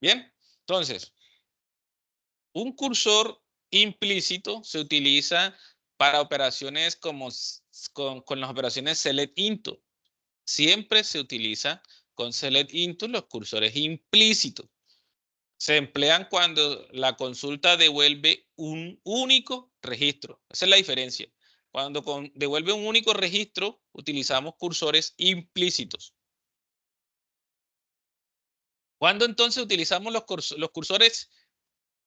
Bien, entonces, un cursor implícito se utiliza para operaciones como con las operaciones select into. Siempre se utiliza con select into los cursores implícitos. Se emplean cuando la consulta devuelve un único registro. Esa es la diferencia. Cuando devuelve un único registro, utilizamos cursores implícitos. ¿Cuándo entonces utilizamos los cursores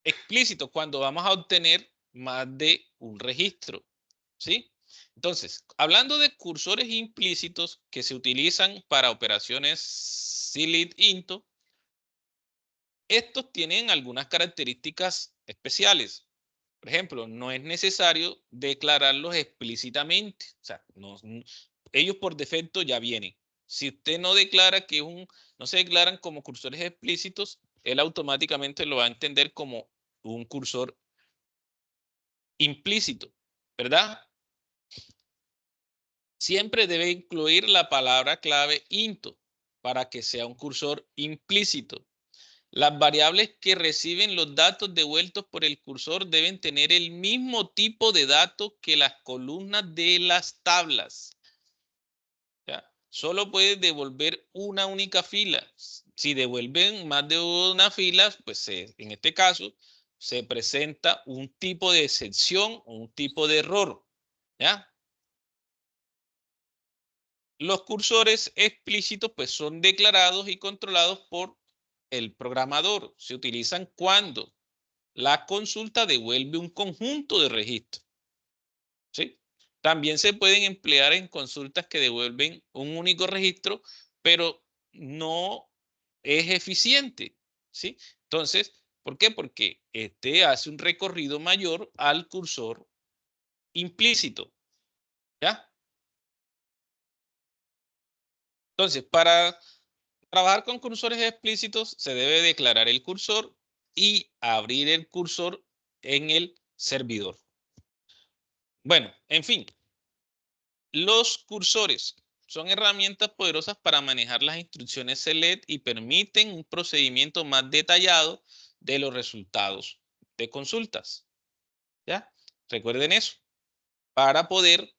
explícitos? Cuando vamos a obtener más de un registro, ¿sí? Entonces, hablando de cursores implícitos que se utilizan para operaciones select into, estos tienen algunas características especiales. Por ejemplo, no es necesario declararlos explícitamente. O sea, ellos por defecto ya vienen. Si usted no declara no se declaran como cursores explícitos, él automáticamente lo va a entender como un cursor implícito, ¿verdad? Siempre debe incluir la palabra clave into para que sea un cursor implícito. Las variables que reciben los datos devueltos por el cursor deben tener el mismo tipo de datos que las columnas de las tablas. ¿Ya? Solo puede devolver una única fila. Si devuelven más de una fila, pues en este caso se presenta un tipo de excepción o un tipo de error. ¿Ya? Los cursores explícitos pues son declarados y controlados por el programador. Se utilizan cuando la consulta devuelve un conjunto de registros. ¿Sí? También se pueden emplear en consultas que devuelven un único registro, pero no es eficiente. ¿Sí? Entonces, ¿por qué? Porque este hace un recorrido mayor al cursor implícito. ¿Ya? Entonces, para trabajar con cursores explícitos, se debe declarar el cursor y abrir el cursor en el servidor. Bueno, en fin, los cursores son herramientas poderosas para manejar las instrucciones select y permiten un procedimiento más detallado de los resultados de consultas. ¿Ya? Recuerden eso, para poder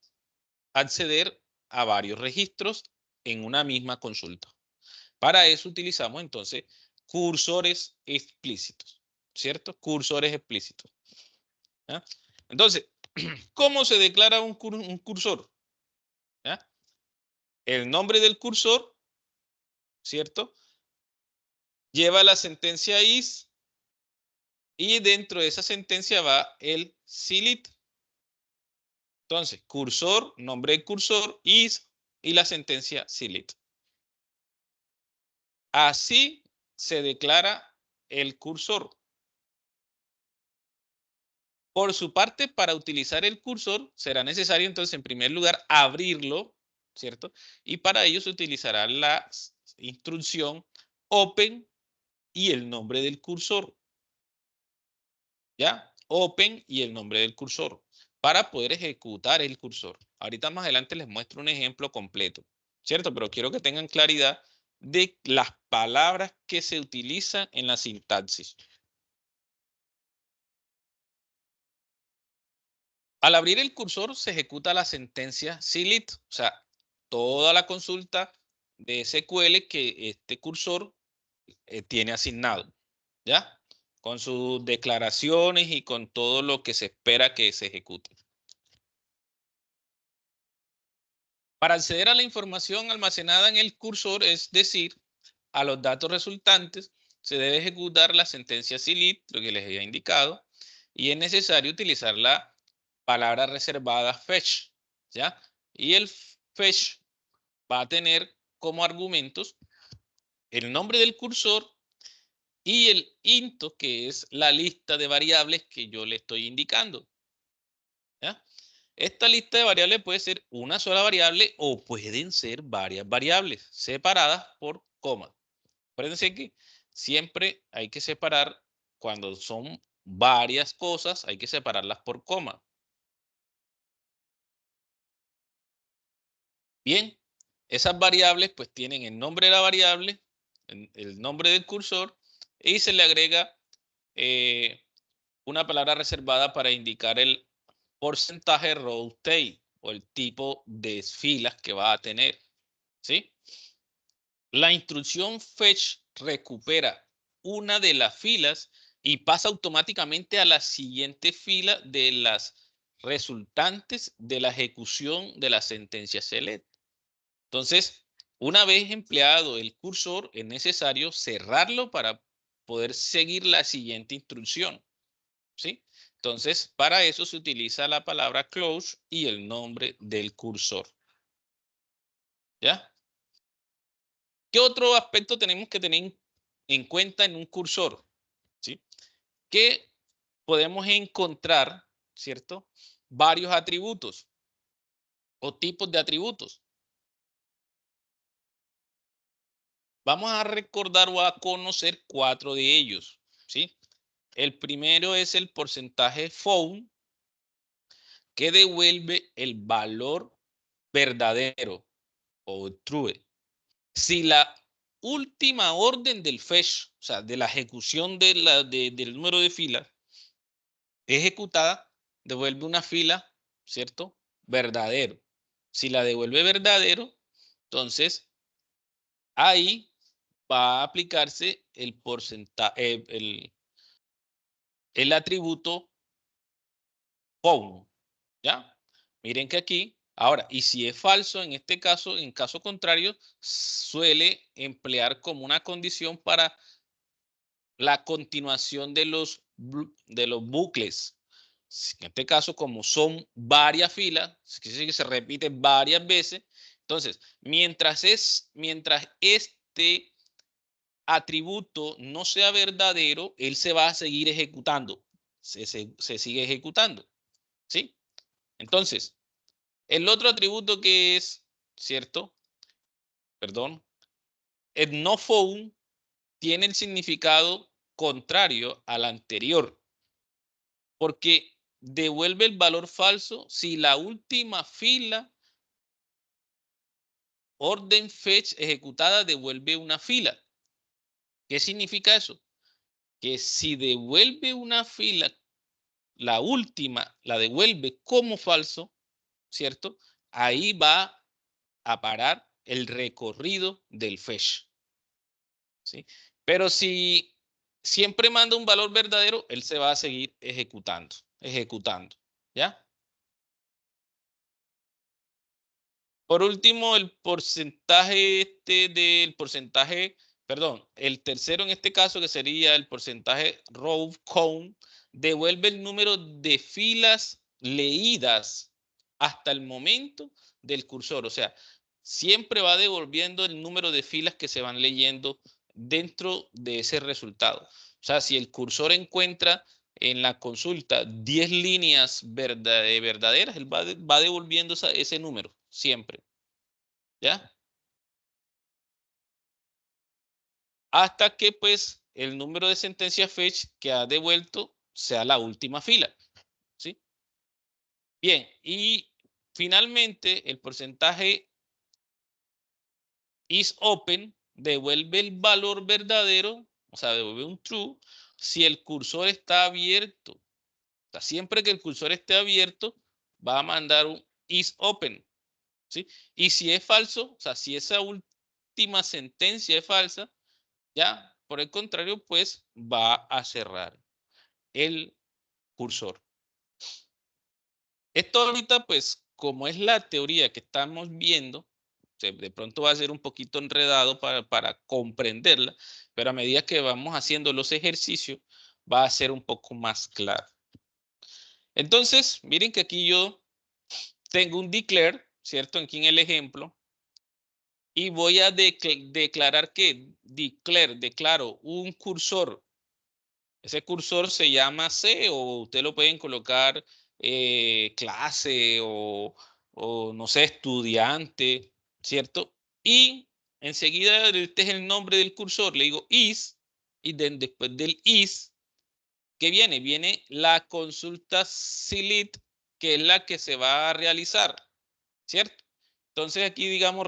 acceder a varios registros en una misma consulta. Para eso utilizamos entonces cursores explícitos, ¿cierto? Cursores explícitos. ¿Ya? Entonces, ¿cómo se declara un cursor? ¿Ya? El nombre del cursor, ¿cierto? Lleva la sentencia is y dentro de esa sentencia va el select. Entonces, cursor, nombre del cursor, is y la sentencia select. Así se declara el cursor. Por su parte, para utilizar el cursor, será necesario entonces, en primer lugar, abrirlo, ¿cierto? Y para ello se utilizará la instrucción open y el nombre del cursor. ¿Ya? Open y el nombre del cursor para poder ejecutar el cursor. Ahorita más adelante les muestro un ejemplo completo, ¿cierto? Pero quiero que tengan claridad de las palabras que se utilizan en la sintaxis. Al abrir el cursor se ejecuta la sentencia select, o sea, toda la consulta de SQL que este cursor tiene asignado, ¿ya? Con sus declaraciones y con todo lo que se espera que se ejecute. Para acceder a la información almacenada en el cursor, es decir, a los datos resultantes, se debe ejecutar la sentencia select, lo que les había indicado, y es necesario utilizar la palabra reservada fetch, ¿ya? Y el fetch va a tener como argumentos el nombre del cursor y el into, que es la lista de variables que yo le estoy indicando, ¿ya? Esta lista de variables puede ser una sola variable o pueden ser varias variables separadas por coma. Acuérdense que siempre hay que separar cuando son varias cosas, hay que separarlas por coma. Bien, esas variables pues tienen el nombre de la variable, el nombre del cursor y se le agrega una palabra reservada para indicar el porcentaje rotate o el tipo de filas que va a tener, ¿sí? La instrucción fetch recupera una de las filas y pasa automáticamente a la siguiente fila de las resultantes de la ejecución de la sentencia select. Entonces, una vez empleado el cursor, es necesario cerrarlo para poder seguir la siguiente instrucción, ¿sí? Entonces, para eso se utiliza la palabra close y el nombre del cursor. ¿Ya? ¿Qué otro aspecto tenemos que tener en cuenta en un cursor? ¿Sí? Que podemos encontrar, ¿cierto? Varios atributos o tipos de atributos. Vamos a recordar o a conocer 4 de ellos, ¿sí? El primero es el porcentaje found, que devuelve el valor verdadero o true. Si la última orden del fetch, o sea, de la ejecución del número de filas ejecutada, devuelve una fila, ¿cierto? Verdadero. Si la devuelve verdadero, entonces ahí va a aplicarse el porcentaje, el atributo found, ¿ya? Miren que aquí, ahora, y si es falso, en este caso, en caso contrario, suele emplear como una condición para la continuación de los bucles. En este caso, como son varias filas, que se repite varias veces, entonces, mientras este atributo no sea verdadero, él se va a seguir ejecutando, se sigue ejecutando, ¿sí? Entonces, el otro atributo que es, ¿cierto? Perdón, el no found tiene el significado contrario al anterior, porque devuelve el valor falso si la última fila orden fetch ejecutada devuelve una fila. ¿Qué significa eso? Que si devuelve una fila, la última la devuelve como falso, ¿cierto? Ahí va a parar el recorrido del fetch, ¿sí? Pero si siempre manda un valor verdadero, él se va a seguir ejecutando, ¿ya? Por último, el porcentaje perdón, el tercero en este caso, que sería el porcentaje row count, devuelve el número de filas leídas hasta el momento del cursor. O sea, siempre va devolviendo el número de filas que se van leyendo dentro de ese resultado. O sea, si el cursor encuentra en la consulta 10 líneas verdaderas, él va devolviendo ese número siempre. ¿Ya? Hasta que pues el número de sentencias fetch que ha devuelto sea la última fila. ¿Sí? Bien, y finalmente el porcentaje is open devuelve el valor verdadero, o sea, devuelve un true, si el cursor está abierto. O sea, siempre que el cursor esté abierto, va a mandar un is open. ¿Sí? Y si es falso, o sea, si esa última sentencia es falsa, ya, por el contrario, pues va a cerrar el cursor. Esto ahorita, pues, como es la teoría que estamos viendo, de pronto va a ser un poquito enredado para comprenderla, pero a medida que vamos haciendo los ejercicios, va a ser un poco más claro. Entonces, miren que aquí yo tengo un declare, ¿cierto? Aquí en el ejemplo. Y voy a declarar que declaro un cursor. Ese cursor se llama C, o usted lo pueden colocar clase o no sé, estudiante, ¿cierto? Y enseguida este es el nombre del cursor, le digo is, y después del is, ¿qué viene? Viene la consulta select, que es la que se va a realizar, ¿cierto? Entonces aquí, digamos,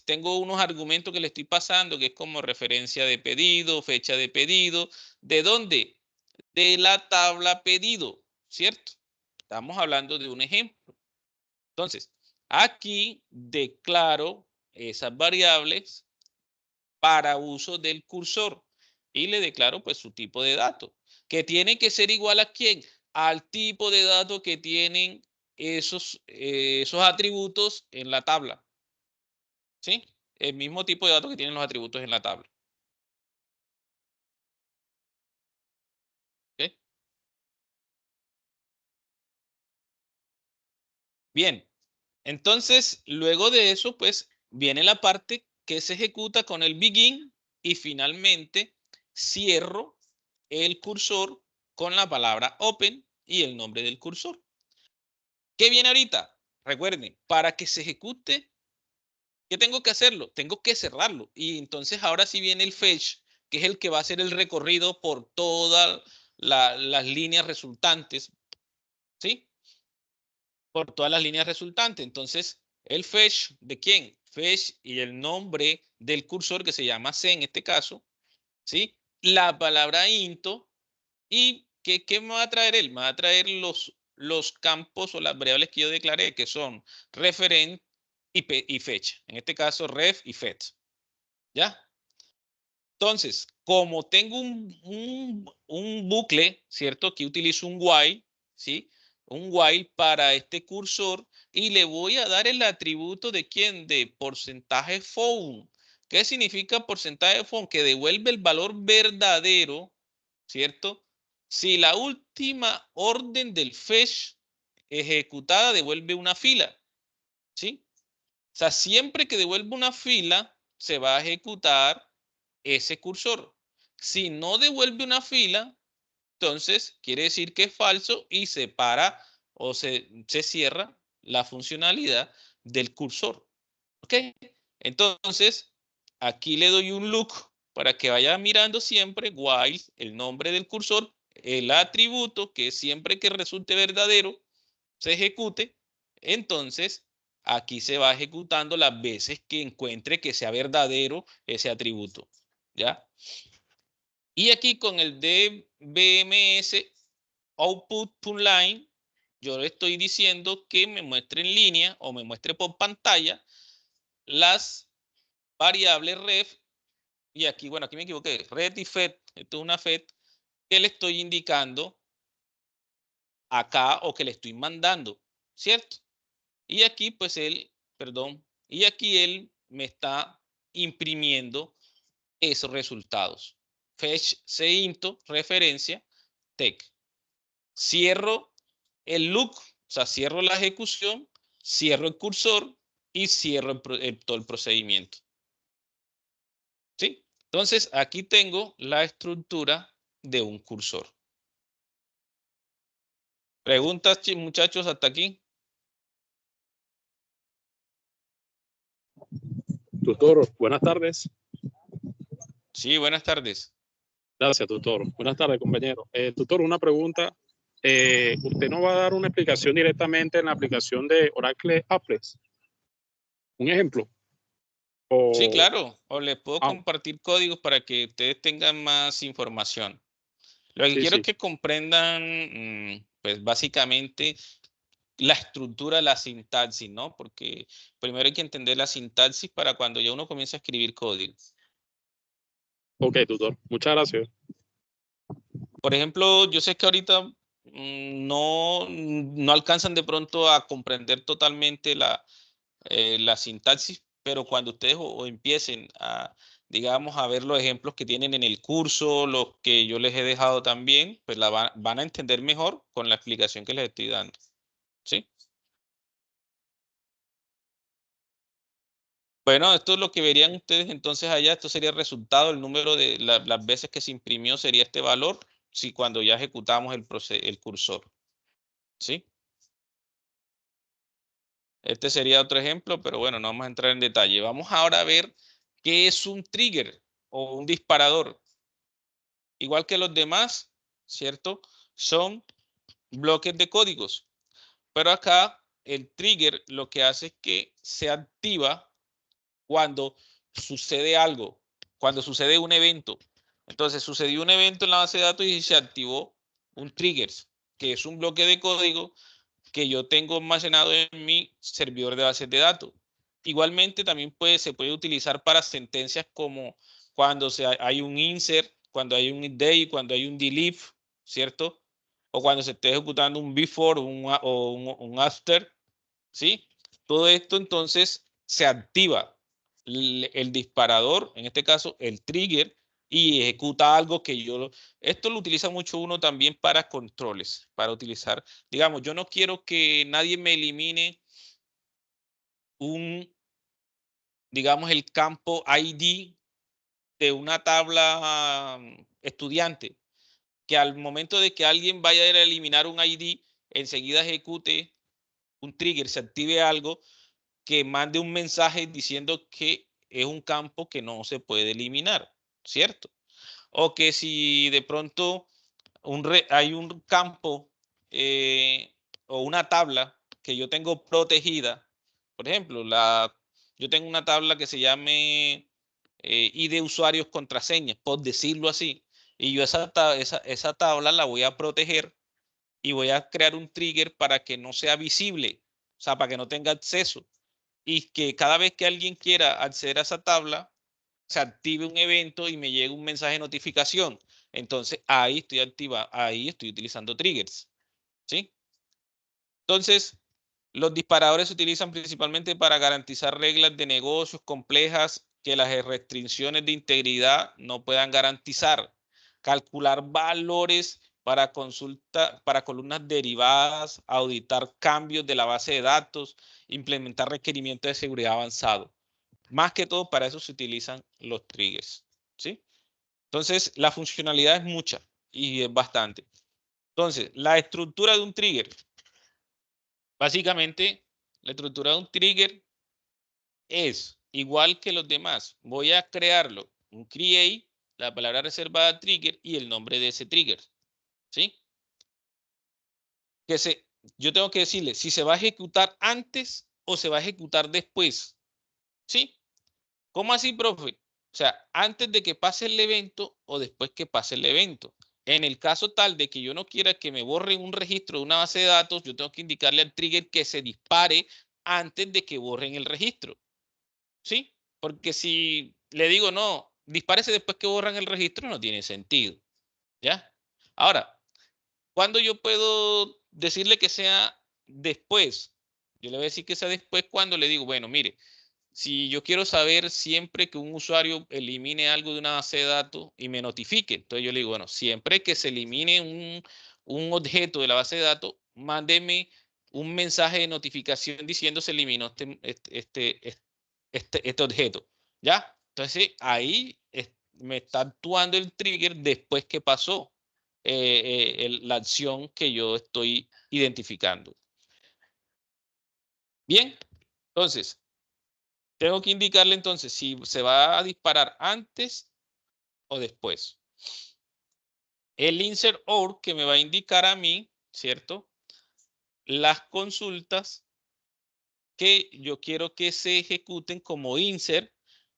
tengo unos argumentos que le estoy pasando, que es como referencia de pedido, fecha de pedido. ¿De dónde? De la tabla pedido, ¿cierto? Estamos hablando de un ejemplo. Entonces, aquí declaro esas variables para uso del cursor y le declaro pues su tipo de dato, que tiene que ser igual a ¿quién? Al tipo de dato que tienen esos atributos en la tabla. ¿Sí? El mismo tipo de datos que tienen los atributos en la tabla. ¿Okay? Bien, entonces luego de eso pues viene la parte que se ejecuta con el begin y finalmente cierro el cursor con la palabra open y el nombre del cursor. ¿Qué viene ahorita? Recuerden, para que se ejecute ¿Qué tengo que hacerlo? Tengo que cerrarlo. Y entonces ahora sí viene el fetch, que es el que va a hacer el recorrido por todas las líneas resultantes, ¿sí? Por todas las líneas resultantes. Entonces, el fetch, ¿de quién? Fetch y el nombre del cursor, que se llama C en este caso, ¿sí? La palabra into. ¿Y qué me va a traer él? Me va a traer los campos o las variables que yo declaré, que son referent y fecha. En este caso, ref y fetch. ¿Ya? Entonces, como tengo un bucle, ¿cierto? Que utilizo un while, ¿sí? Un while para este cursor y le voy a dar el atributo de quién? De porcentaje found. ¿Qué significa porcentaje found? Que devuelve el valor verdadero, ¿cierto? Si la última orden del fetch ejecutada devuelve una fila, ¿sí? O sea, siempre que devuelve una fila, se va a ejecutar ese cursor. Si no devuelve una fila, entonces quiere decir que es falso y se para o se cierra la funcionalidad del cursor. ¿Ok? Entonces, aquí le doy un look para que vaya mirando siempre while, el nombre del cursor, el atributo que siempre que resulte verdadero se ejecute. Entonces, aquí se va ejecutando las veces que encuentre que sea verdadero ese atributo. ¿Ya? Y aquí con el DBMS output.line, yo le estoy diciendo que me muestre en línea o me muestre por pantalla las variables ref. Y aquí, bueno, aquí me equivoqué. Red y fed. Esto es una fed que le estoy indicando acá o que le estoy mandando, ¿cierto? Y aquí, pues él, perdón, y aquí él me está imprimiendo esos resultados. Fetch into, referencia, tech. Cierro el loop, o sea, cierro la ejecución, cierro el cursor y cierro todo el procedimiento. ¿Sí? Entonces, aquí tengo la estructura de un cursor. ¿Preguntas, muchachos, hasta aquí? Tutor, buenas tardes. Sí, buenas tardes. Gracias, tutor. Buenas tardes, compañero. Tutor, una pregunta. ¿Usted no va a dar una explicación directamente en la aplicación de Oracle Apples? Un ejemplo. Sí, claro. O les puedo Ah, compartir códigos para que ustedes tengan más información. Lo que sí, quiero sí. es que comprendan, pues básicamente la estructura, la sintaxis, ¿no? Porque primero hay que entender la sintaxis para cuando ya uno comienza a escribir código. Ok, tutor. Muchas gracias. Por ejemplo, yo sé que ahorita no alcanzan de pronto a comprender totalmente la sintaxis, pero cuando ustedes o empiecen a, digamos, a ver los ejemplos que tienen en el curso, los que yo les he dejado también, pues van a entender mejor con la explicación que les estoy dando. ¿Sí? Bueno, esto es lo que verían ustedes entonces allá. Esto sería el resultado, el número de las veces que se imprimió sería este valor, si cuando ya ejecutamos el cursor. ¿Sí? Este sería otro ejemplo, pero bueno, no vamos a entrar en detalle. Vamos ahora a ver qué es un trigger o un disparador. Igual que los demás, ¿cierto? Son bloques de códigos. Pero acá el trigger lo que hace es que se activa cuando sucede algo, cuando sucede un evento. Entonces sucedió un evento en la base de datos y se activó un trigger, que es un bloque de código que yo tengo almacenado en mi servidor de bases de datos. Igualmente también se puede utilizar para sentencias como cuando hay un insert, cuando hay un day, cuando hay un delete, ¿cierto? O cuando se esté ejecutando un before o un after, ¿sí? Todo esto entonces se activa el disparador, en este caso el trigger, y ejecuta algo que esto lo utiliza mucho uno también para controles, para utilizar, digamos, yo no quiero que nadie me elimine digamos, el campo ID de una tabla estudiante, que al momento de que alguien vaya a eliminar un ID, enseguida ejecute un trigger, se active algo que mande un mensaje diciendo que es un campo que no se puede eliminar, ¿cierto? O que si de pronto hay un campo o una tabla que yo tengo protegida, por ejemplo, yo tengo una tabla que se llame ID usuarios contraseñas, por decirlo así, y yo esa tabla la voy a proteger y voy a crear un trigger para que no sea visible, o sea, para que no tenga acceso, y que cada vez que alguien quiera acceder a esa tabla, se active un evento y me llegue un mensaje de notificación. Entonces, ahí estoy utilizando triggers, ¿sí? Entonces, los disparadores se utilizan principalmente para garantizar reglas de negocios complejas que las restricciones de integridad no puedan garantizar. Calcular valores para columnas derivadas, auditar cambios de la base de datos, implementar requerimientos de seguridad avanzado. Más que todo, para eso se utilizan los triggers, ¿sí? Entonces, la funcionalidad es mucha y es bastante. Entonces, la estructura de un trigger. Básicamente, la estructura de un trigger es igual que los demás. Voy a crearlo, un create, la palabra reservada trigger y el nombre de ese trigger, ¿sí? Yo tengo que decirle si se va a ejecutar antes o se va a ejecutar después, ¿sí? ¿Cómo así, profe? O sea, antes de que pase el evento o después que pase el evento. En el caso tal de que yo no quiera que me borre un registro de una base de datos, yo tengo que indicarle al trigger que se dispare antes de que borren el registro. ¿Sí? Porque si le digo no, dispárese después que borran el registro, no tiene sentido. ¿Ya? Ahora, ¿cuándo yo puedo decirle que sea después? Yo le voy a decir que sea después cuando le digo, bueno, mire, si yo quiero saber siempre que un usuario elimine algo de una base de datos y me notifique, entonces yo le digo, bueno, siempre que se elimine un objeto de la base de datos, mándeme un mensaje de notificación diciendo se eliminó este objeto. ¿Ya? Entonces ahí me está actuando el trigger después que pasó la acción que yo estoy identificando. Bien, entonces tengo que indicarle entonces si se va a disparar antes o después. El insert OR que me va a indicar a mí, ¿cierto? Las consultas que yo quiero que se ejecuten como insert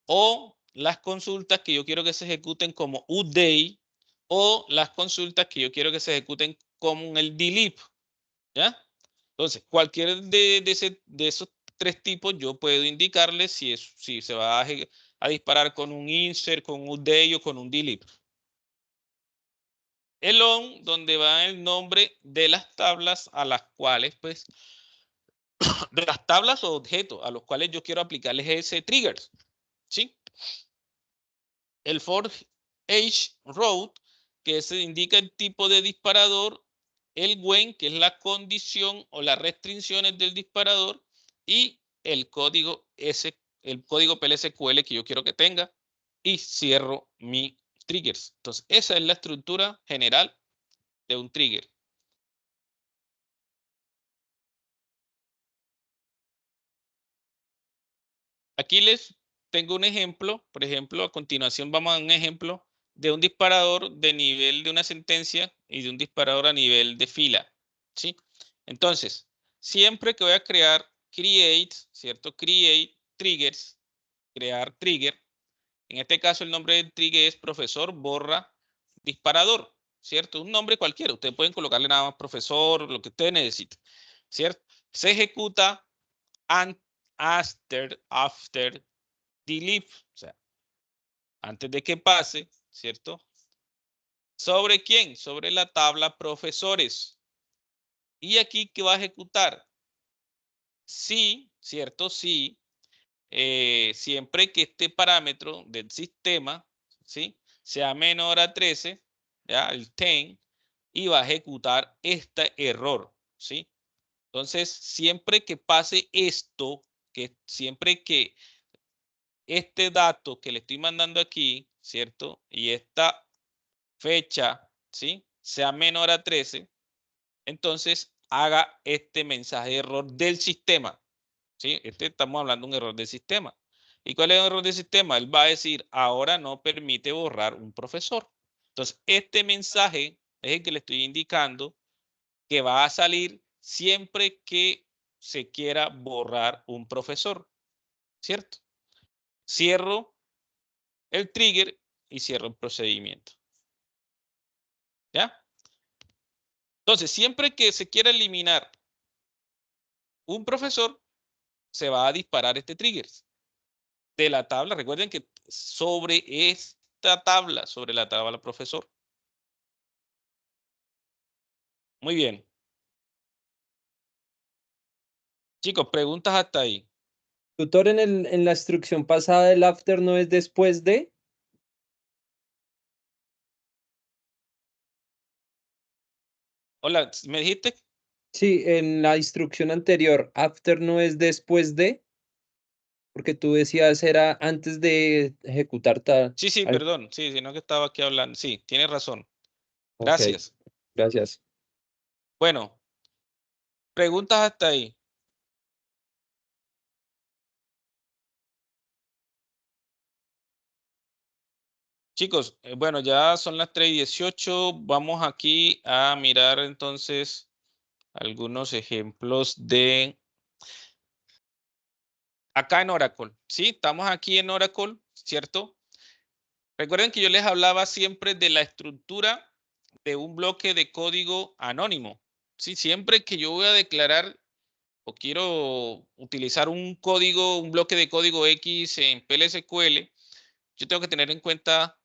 o las consultas que yo quiero que se ejecuten como update o las consultas que yo quiero que se ejecuten como el delete. ¿Ya? Entonces, cualquier de esos tres tipos yo puedo indicarle si se va a disparar con un insert, con un update o con un delete. El on, donde va el nombre de las tablas a las cuales, pues, de las tablas o objetos a los cuales yo quiero aplicarles ese trigger, ¿sí? El for each route, que se indica el tipo de disparador, el when, que es la condición o las restricciones del disparador, y el código PLSQL que yo quiero que tenga, y cierro mi triggers. Entonces, esa es la estructura general de un trigger. Aquí les tengo un ejemplo. Por ejemplo, a continuación vamos a un ejemplo de un disparador de nivel de una sentencia y de un disparador a nivel de fila, ¿sí? Entonces, siempre que voy a crear create, ¿cierto? Create triggers, crear trigger. En este caso, el nombre del trigger es profesor __ disparador, ¿cierto? Un nombre cualquiera. Ustedes pueden colocarle nada más profesor, lo que ustedes necesiten, ¿cierto? Se ejecuta after delete, o sea, antes de que pase, ¿cierto? ¿Sobre quién? Sobre la tabla profesores. Y aquí, ¿qué va a ejecutar? Sí, ¿cierto? Sí, siempre que este parámetro del sistema, ¿sí? Sea menor a 13, ¿ya? El 10, y va a ejecutar este error, ¿sí? Entonces, siempre que pase esto, siempre que este dato que le estoy mandando aquí, ¿cierto? Y esta fecha, ¿sí? Sea menor a 13, entonces haga este mensaje de error del sistema, ¿sí? Estamos hablando de un error de sistema. ¿Y cuál es el error de sistema? Él va a decir, ahora no permite borrar un profesor. Entonces, este mensaje es el que le estoy indicando que va a salir siempre que se quiera borrar un profesor, ¿cierto? Cierro el trigger y cierro el procedimiento. ¿Ya? Entonces, siempre que se quiera eliminar un profesor, se va a disparar este trigger de la tabla. Recuerden que sobre esta tabla, sobre la tabla profesor. Muy bien. Chicos, preguntas hasta ahí. Tutor, en la instrucción pasada el after no es después de. Hola, ¿me dijiste? Sí, en la instrucción anterior, after no es después de, porque tú decías era antes de ejecutar tal. Sí, sí, perdón. Sí, sino que estaba aquí hablando. Sí, tienes razón. Ok, Gracias. gracias. Bueno, preguntas hasta ahí. Chicos, bueno, ya son las 3:18. Vamos aquí a mirar entonces algunos ejemplos de acá en Oracle. Sí, estamos aquí en Oracle, ¿cierto? Recuerden que yo les hablaba siempre de la estructura de un bloque de código anónimo. Sí, siempre que yo voy a declarar o quiero utilizar un código, un bloque de código X en PLSQL, yo tengo que tener en cuenta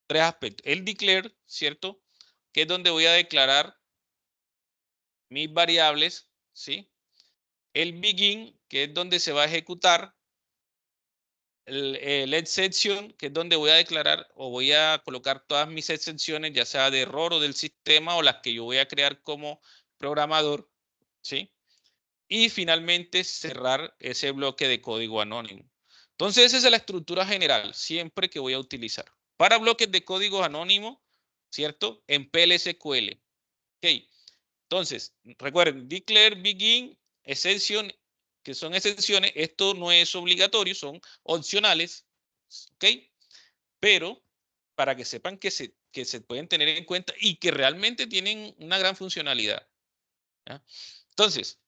tres aspectos. El declare, ¿cierto? Que es donde voy a declarar mis variables, ¿sí? El begin, que es donde se va a ejecutar. El exception, que es donde voy a declarar o voy a colocar todas mis excepciones, ya sea de error o del sistema o las que yo voy a crear como programador, ¿sí? Y finalmente cerrar ese bloque de código anónimo. Entonces, esa es la estructura general siempre que voy a utilizar. Para bloques de código anónimo, ¿cierto? En PLSQL. Ok. Entonces, recuerden, declare, begin, exception, que son excepciones. Esto no es obligatorio, son opcionales. ¿Ok? Pero para que sepan que se pueden tener en cuenta y que realmente tienen una gran funcionalidad. ¿Ya? Entonces,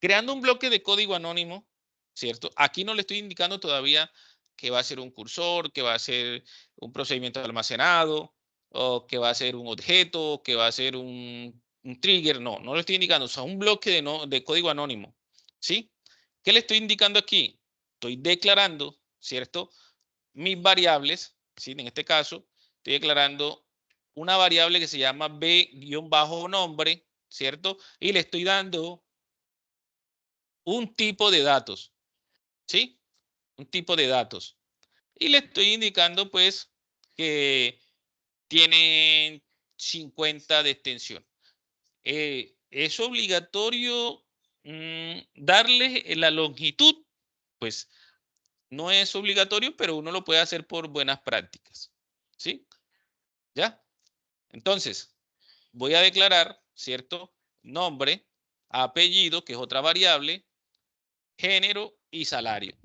creando un bloque de código anónimo, ¿cierto? Aquí no le estoy indicando todavía que va a ser un cursor, que va a ser un procedimiento almacenado, o que va a ser un objeto, que va a ser un trigger. No, no le estoy indicando. O sea, un bloque de código anónimo. ¿Sí? ¿Qué le estoy indicando aquí? Estoy declarando, ¿cierto? Mis variables, ¿sí? En este caso, estoy declarando una variable que se llama b-nombre, ¿cierto? Y le estoy dando un tipo de datos, ¿sí? Un tipo de datos. Y le estoy indicando, pues, que tienen 50 de extensión. ¿Es obligatorio darle la longitud? Pues no es obligatorio, pero uno lo puede hacer por buenas prácticas, ¿sí? ¿Ya? Entonces, voy a declarar, ¿cierto? Nombre, apellido, que es otra variable, género y salario.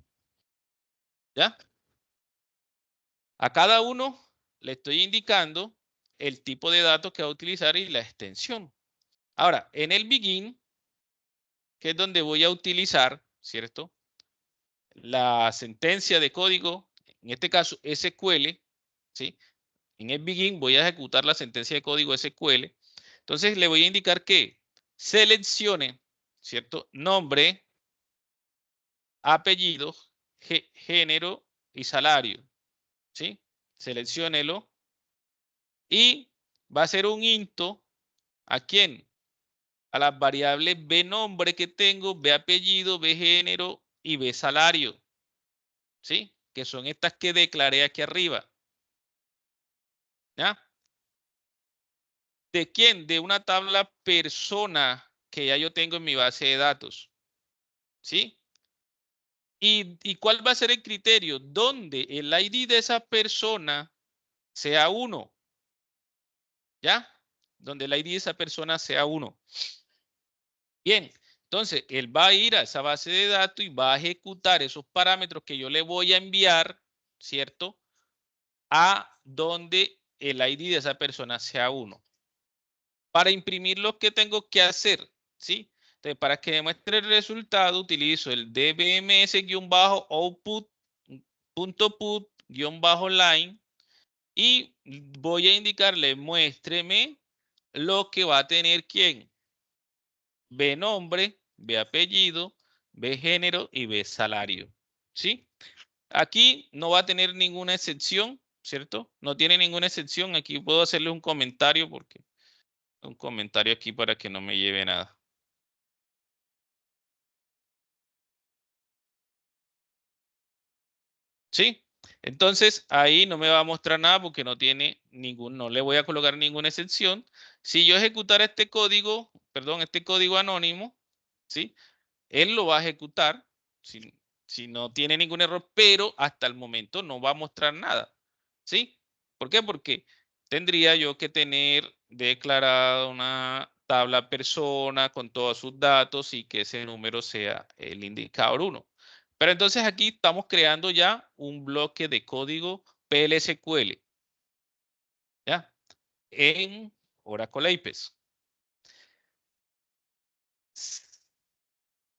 ¿Ya? A cada uno le estoy indicando el tipo de datos que va a utilizar y la extensión. Ahora, en el begin, que es donde voy a utilizar, ¿cierto? La sentencia de código, en este caso SQL, ¿sí? En el begin voy a ejecutar la sentencia de código SQL. Entonces le voy a indicar que seleccione, ¿cierto? Nombre, apellido, género y salario, ¿sí? Selecciónelo y va a ser un into. ¿A quién? A las variables b nombre que tengo, b apellido, b género y b salario. ¿Sí? Que son estas que declaré aquí arriba. ¿Ya? ¿De quién? De una tabla persona que ya yo tengo en mi base de datos. ¿Sí? ¿Y cuál va a ser el criterio? Donde el ID de esa persona sea 1. ¿Ya? Donde el ID de esa persona sea 1. Bien, Entonces, él va a ir a esa base de datos y va a ejecutar esos parámetros que yo le voy a enviar, ¿cierto? A donde el ID de esa persona sea 1. Para imprimir lo que tengo que hacer, ¿sí? Entonces, para que demuestre el resultado, utilizo el dbms-output.put-line y voy a indicarle, muéstreme lo que va a tener quién. B nombre, B apellido, B género y B salario. ¿Sí? Aquí no va a tener ninguna excepción, ¿cierto? No tiene ninguna excepción. Aquí puedo hacerle un comentario porque un comentario aquí para que no me lleve nada. ¿Sí? Entonces ahí no me va a mostrar nada porque no tiene no le voy a colocar ninguna excepción. Si yo ejecutara este código, perdón, este código anónimo, ¿sí? Él lo va a ejecutar si no tiene ningún error, pero hasta el momento no va a mostrar nada. ¿Sí? ¿Por qué? Porque tendría yo que tener declarada una tabla persona con todos sus datos y que ese número sea el indicador 1. Pero entonces aquí estamos creando ya un bloque de código PLSQL. ¿Ya? En Oracle APES.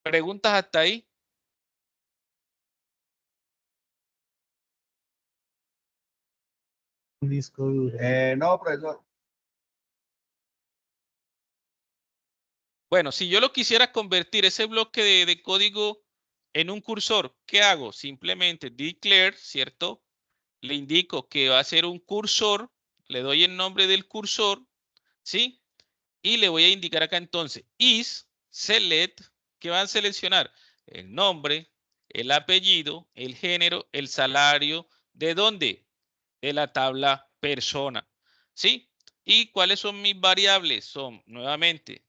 ¿Preguntas hasta ahí? No, profesor. Bueno, si yo lo quisiera convertir ese bloque de código en un cursor, ¿qué hago? Simplemente declare, ¿cierto? Le indico que va a ser un cursor, le doy el nombre del cursor, ¿sí? Y le voy a indicar acá entonces is select, que van a seleccionar el nombre, el apellido, el género, el salario, ¿de dónde? De la tabla persona, ¿sí? ¿Y cuáles son mis variables? Son nuevamente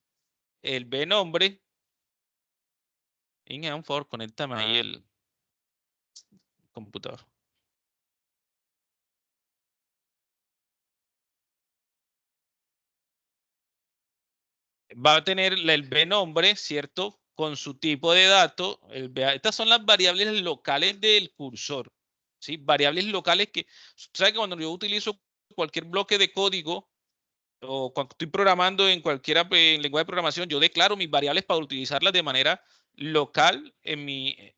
el B nombre. Inge, por favor, conéctame ahí el computador. Va a tener el B nombre, ¿cierto? Con su tipo de dato. Estas son las variables locales del cursor, ¿sí? Variables locales que, ¿sabe que cuando yo utilizo cualquier bloque de código o cuando estoy programando en cualquier lenguaje de programación, yo declaro mis variables para utilizarlas de manera local en mi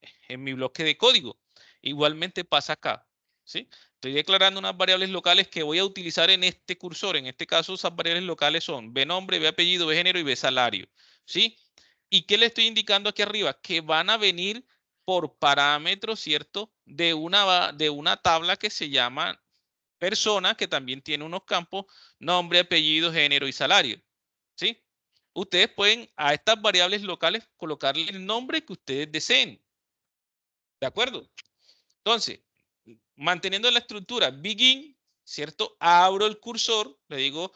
bloque de código. Igualmente pasa acá, ¿sí? Estoy declarando unas variables locales que voy a utilizar en este cursor. En este caso, esas variables locales son B nombre, B apellido, B género y B salario, ¿sí? ¿Y qué le estoy indicando aquí arriba? Que van a venir por parámetros, ¿cierto? De una tabla que se llama persona, que también tiene unos campos, nombre, apellido, género y salario, ¿sí? Ustedes pueden a estas variables locales colocarle el nombre que ustedes deseen, ¿de acuerdo? Entonces, manteniendo la estructura begin, ¿cierto? Abro el cursor, le digo,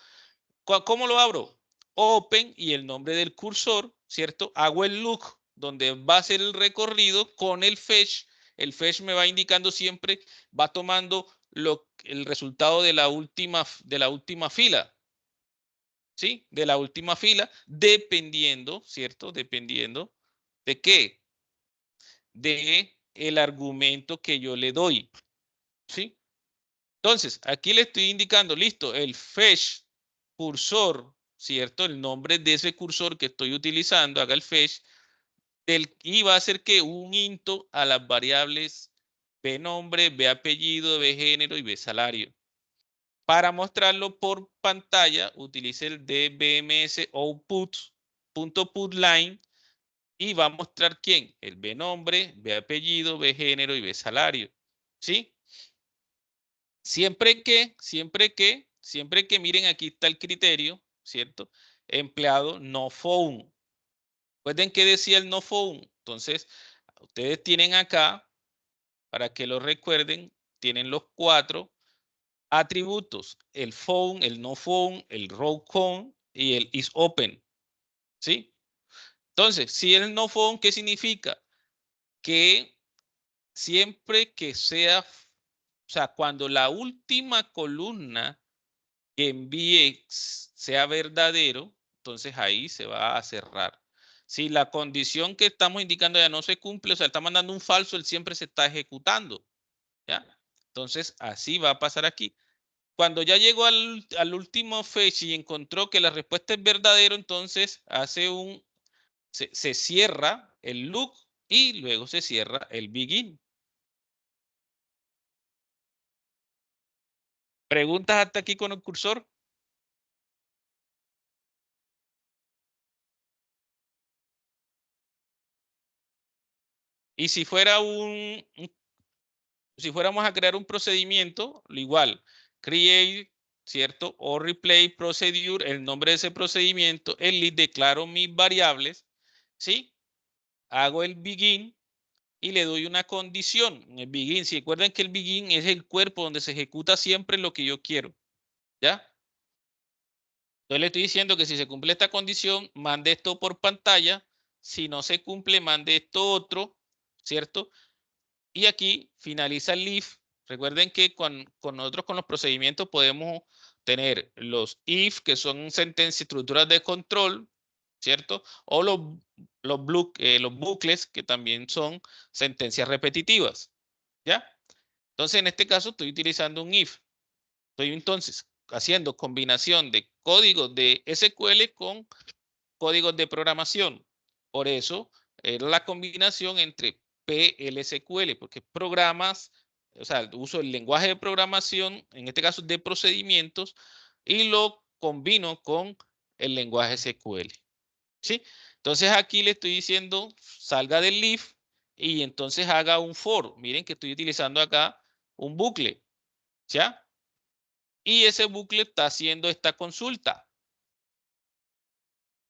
¿cómo lo abro? Open y el nombre del cursor, ¿cierto? Hago el look donde va a ser el recorrido con el fetch. El fetch me va indicando siempre, va tomando el resultado de la última fila, ¿sí? De la última fila, dependiendo, ¿cierto? Dependiendo de qué, de el argumento que yo le doy, ¿sí? Entonces, aquí le estoy indicando, listo, el fetch cursor, ¿cierto? El nombre de ese cursor que estoy utilizando, haga el fetch, y va a hacer que un into a las variables B nombre, B apellido, B género y B salario. Para mostrarlo por pantalla, utilice el dbms output.putLine y va a mostrar quién, el B nombre, B apellido, B género y B salario, ¿sí? Siempre que miren, aquí está el criterio, ¿cierto? Empleado no found. Recuerden que decía el no found. Entonces, ustedes tienen acá, para que lo recuerden, tienen los 4 atributos: el found, el no found, el row count y el is open, ¿sí? Entonces, si el no found, ¿qué significa? Que siempre que sea, o sea, cuando la última columna que envíe sea verdadero, entonces ahí se va a cerrar. Si la condición que estamos indicando ya no se cumple, o sea, está mandando un falso, él siempre se está ejecutando. ¿Ya? Entonces, así va a pasar aquí. Cuando ya llegó al último fetch y encontró que la respuesta es verdadero, entonces hace se cierra el loop y luego se cierra el begin. ¿Preguntas hasta aquí con el cursor? Y si fuera si fuéramos a crear un procedimiento, lo igual, create, ¿cierto? O replay procedure, el nombre de ese procedimiento, el list, declaro mis variables, ¿sí? Hago el begin y le doy una condición. En el begin, si recuerdan que el begin es el cuerpo donde se ejecuta siempre lo que yo quiero, ¿ya? Entonces le estoy diciendo que si se cumple esta condición, mande esto por pantalla. Si no se cumple, mande esto otro, ¿cierto? Y aquí finaliza el if. Recuerden que con nosotros con los procedimientos podemos tener los if, que son sentencias, estructuras de control, ¿cierto? O los bucles, que también son sentencias repetitivas, ¿ya? Entonces, en este caso, estoy utilizando un if. Estoy entonces haciendo combinación de códigos de SQL con códigos de programación. Por eso, era la combinación entre PLSQL, porque programas, o sea, uso el lenguaje de programación, en este caso de procedimientos, y lo combino con el lenguaje SQL. ¿Sí? Entonces aquí le estoy diciendo, salga del if y entonces haga un for. Miren que estoy utilizando acá un bucle. ¿Ya? Y ese bucle está haciendo esta consulta.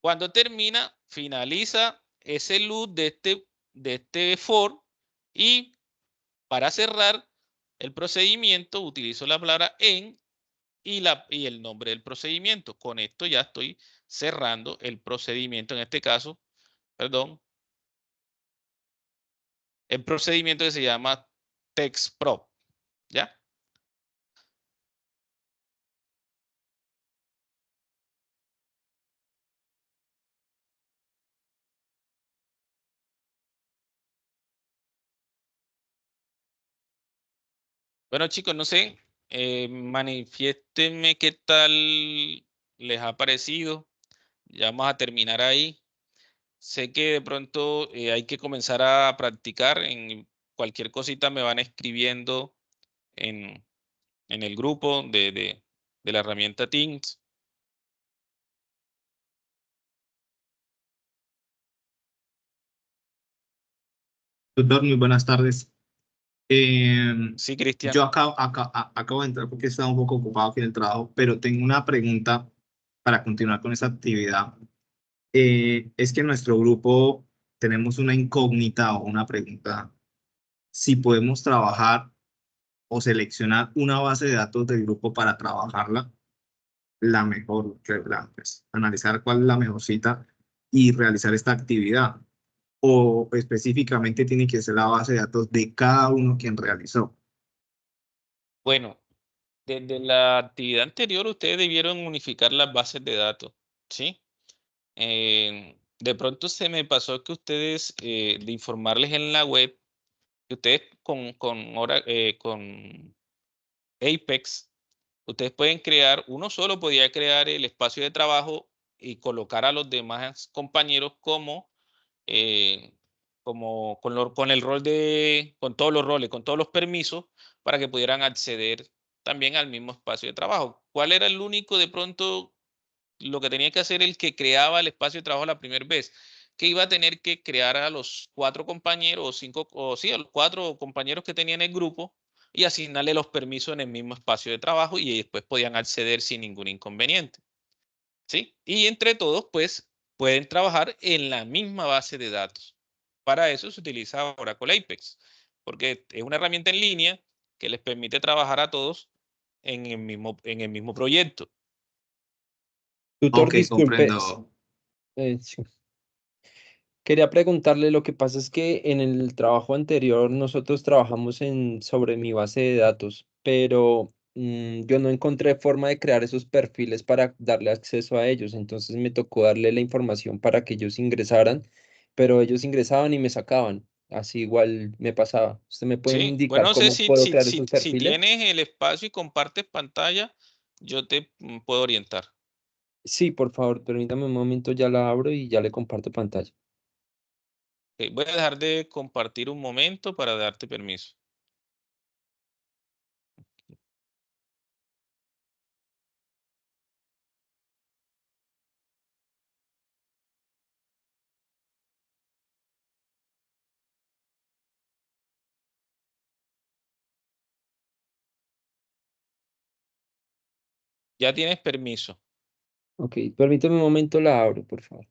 Cuando termina, finaliza ese loop de este for y para cerrar el procedimiento utilizo la palabra en y el nombre del procedimiento. Con esto ya estoy cerrando el procedimiento, en este caso, perdón, el procedimiento que se llama TextProp. ¿Ya? Bueno, chicos, no sé, manifiéstenme qué tal les ha parecido. Ya vamos a terminar ahí. Sé que de pronto hay que comenzar a practicar. En cualquier cosita me van escribiendo en el grupo de la herramienta Teams. Doctor, muy buenas tardes. Sí, Cristian. Yo acabo de entrar porque estaba un poco ocupado aquí en el trabajo, pero tengo una pregunta para continuar con esa actividad. Es que en nuestro grupo tenemos una incógnita o una pregunta. Si podemos trabajar o seleccionar una base de datos del grupo para trabajarla, la mejor, pues, analizar cuál es la mejor cita y realizar esta actividad. O específicamente tiene que ser la base de datos de cada uno quien realizó. Bueno, desde la actividad anterior ustedes debieron unificar las bases de datos, ¿sí? De pronto se me pasó que ustedes, de informarles en la web, que ustedes con Apex, ustedes pueden crear, uno solo podía crear el espacio de trabajo y colocar a los demás compañeros como con el rol con todos los roles, con todos los permisos, para que pudieran acceder también al mismo espacio de trabajo. ¿Cuál era el único de pronto lo que tenía que hacer el que creaba el espacio de trabajo la primera vez? Que iba a tener que crear a los 4 compañeros o 5, o sí, a los 4 compañeros que tenían el grupo y asignarle los permisos en el mismo espacio de trabajo y después podían acceder sin ningún inconveniente. ¿Sí? Y entre todos, pues, pueden trabajar en la misma base de datos. Para eso se utiliza Oracle Apex, porque es una herramienta en línea que les permite trabajar a todos en el mismo proyecto. Tutor, Ok, disculpe. comprendo. Sí. Quería preguntarle, lo que pasa es que en el trabajo anterior nosotros trabajamos sobre mi base de datos, pero yo no encontré forma de crear esos perfiles para darle acceso a ellos, entonces me tocó darle la información para que ellos ingresaran, pero ellos ingresaban y me sacaban, así igual me pasaba. ¿Usted me puede Sí, pues indicar no sé cómo si, puedo si, crear si, esos si perfiles? tienes el espacio y compartes pantalla, yo te puedo orientar. Sí, por favor, permítame un momento, ya la abro y ya le comparto pantalla. Ok, voy a dejar de compartir un momento para darte permiso. Ya tienes permiso. Ok, permítame un momento, la abro, por favor.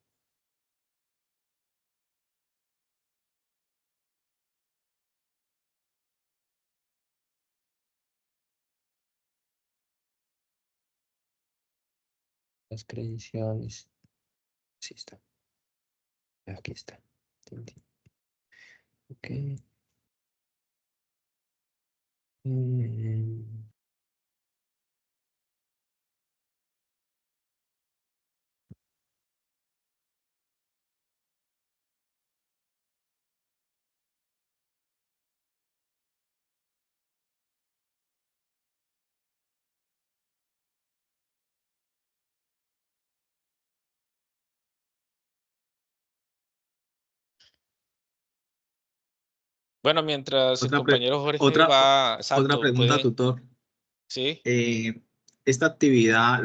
Las credenciales. Sí está. Aquí está. Tin, tin. Ok. Mm, Bueno, mientras el Otra, pre- compañero Jorge otra, va, otra exacto, pregunta, puede, tutor. sí. Esta actividad,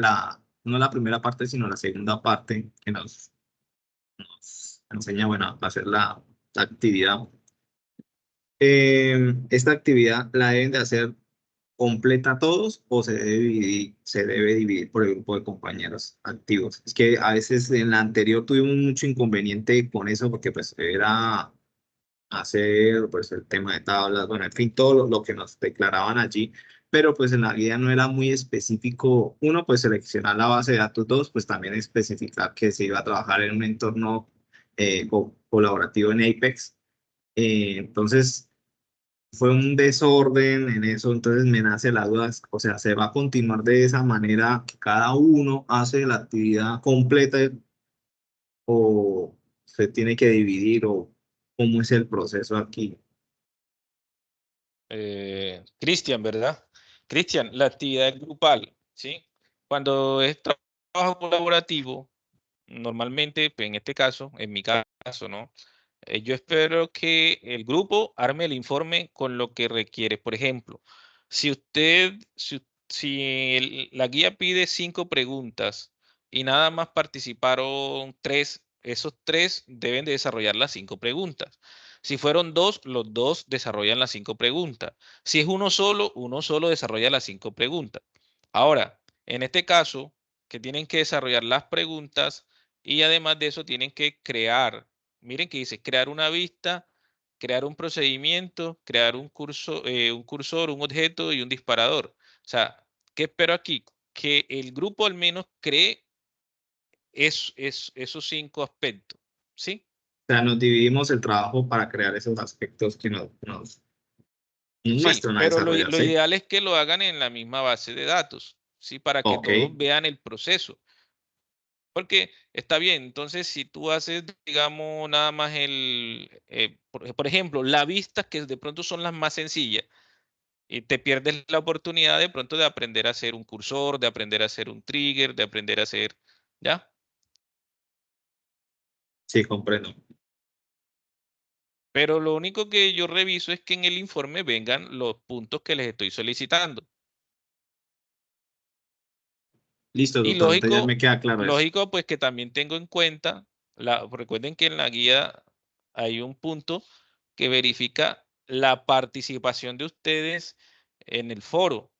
no la primera parte, sino la segunda parte que nos enseña, bueno, a hacer la actividad. Esta actividad la deben de hacer completa todos o se debe dividir por el grupo de compañeros activos. Es que a veces en la anterior tuvimos mucho inconveniente con eso porque pues era hacer pues el tema de tablas, bueno, en fin, todo lo que nos declaraban allí, pero pues en la guía no era muy específico. Uno, pues seleccionar la base de datos; dos, pues también especificar que se iba a trabajar en un entorno colaborativo en Apex. Entonces, fue un desorden en eso, entonces me nace la duda, o sea, ¿se va a continuar de esa manera que cada uno hace la actividad completa o se tiene que dividir o cómo es el proceso aquí? Cristian, ¿verdad? Cristian, la actividad es grupal, ¿sí? Cuando es trabajo colaborativo, normalmente, pues, en este caso, en mi caso, ¿no? Yo espero que el grupo arme el informe con lo que requiere. Por ejemplo, si la guía pide 5 preguntas y nada más participaron 3, esos 3 deben de desarrollar las 5 preguntas. Si fueron 2, los 2 desarrollan las 5 preguntas. Si es uno solo desarrolla las 5 preguntas. Ahora, en este caso, que tienen que desarrollar las preguntas y además de eso tienen que crear, miren que dice, crear una vista, crear un procedimiento, crear un cursor, un objeto y un disparador. O sea, ¿qué espero aquí? Que el grupo al menos cree esos 5 aspectos, ¿sí? O sea, nos dividimos el trabajo para crear esos aspectos que nos Sí, muestran a pero desarrollar, lo ¿sí? ideal es que lo hagan en la misma base de datos, ¿sí? Para que Ok, todos vean el proceso. Porque está bien, entonces si tú haces, digamos, nada más por ejemplo, la vista, que de pronto son las más sencillas, y te pierdes la oportunidad de pronto de aprender a hacer un cursor, de aprender a hacer un trigger, de aprender a hacer, ¿ya? sí, comprendo. Pero lo único que yo reviso es que en el informe vengan los puntos que les estoy solicitando. Listo, Y doctor, entonces ya me queda claro eso. lógico, pues que también tengo en cuenta, recuerden que en la guía hay un punto que verifica la participación de ustedes en el foro.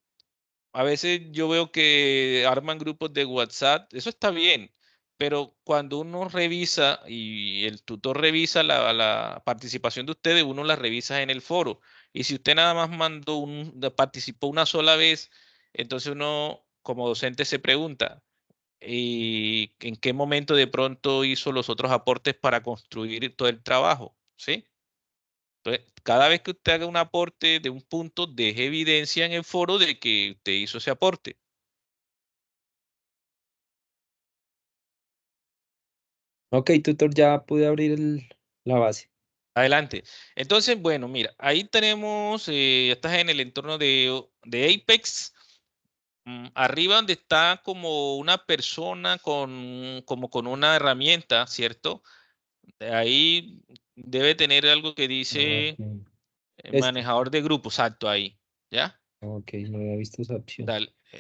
A veces yo veo que arman grupos de WhatsApp, eso está bien, pero cuando uno revisa y el tutor revisa la participación de ustedes, uno la revisa en el foro. Y si usted nada más participó una sola vez, entonces uno como docente se pregunta, ¿y en qué momento de pronto hizo los otros aportes para construir todo el trabajo? ¿Sí? Entonces, cada vez que usted haga un aporte de un punto, deje evidencia en el foro de que usted hizo ese aporte. Ok, tutor, ya pude abrir la base. Adelante. Entonces, bueno, mira, ahí tenemos, ya estás en el entorno de Apex. Arriba donde está como una persona como con una herramienta, ¿cierto? Ahí debe tener algo que dice Ok. manejador de grupos, exacto, ahí, ¿ya? Ok, no había visto esa opción.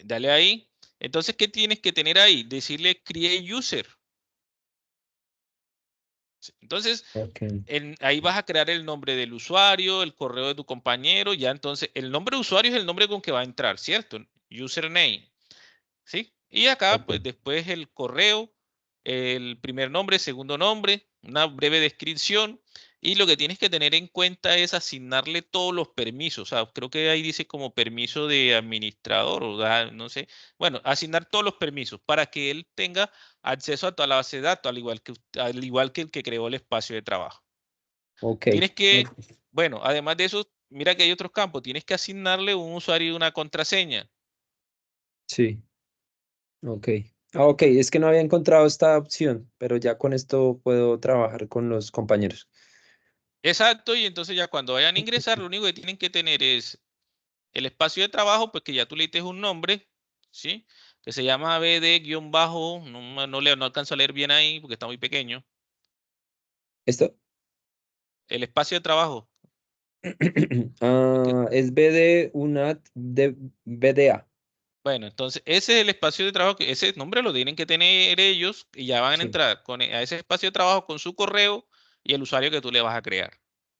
Dale ahí. Entonces, ¿qué tienes que tener ahí? Decirle create user. Entonces, Ok, ahí vas a crear el nombre del usuario, el correo de tu compañero, ya entonces el nombre de usuario es el nombre con que va a entrar, ¿cierto? Username, ¿sí? Y acá, ok. pues después el correo, el primer nombre, segundo nombre, una breve descripción. Y lo que tienes que tener en cuenta es asignarle todos los permisos. O sea, creo que ahí dice como permiso de administrador o no sé. Bueno, asignar todos los permisos para que él tenga acceso a toda la base de datos, al igual que el que creó el espacio de trabajo. Ok. Tienes que, bueno, además de eso, mira que hay otros campos. Tienes que asignarle un usuario y una contraseña. Sí. Ok. Ok, es que no había encontrado esta opción, pero ya con esto puedo trabajar con los compañeros. Exacto, y entonces ya cuando vayan a ingresar, lo único que tienen que tener es el espacio de trabajo, pues que ya tú le diste un nombre, ¿sí? Que se llama BD-bajo, no alcanzo a leer bien ahí porque está muy pequeño. ¿Esto? El espacio de trabajo. Es BD UNAT de BDA. Bueno, entonces ese es el espacio de trabajo, que ese nombre lo tienen que tener ellos y ya van a Sí. entrar a ese espacio de trabajo con su correo y el usuario que tú le vas a crear,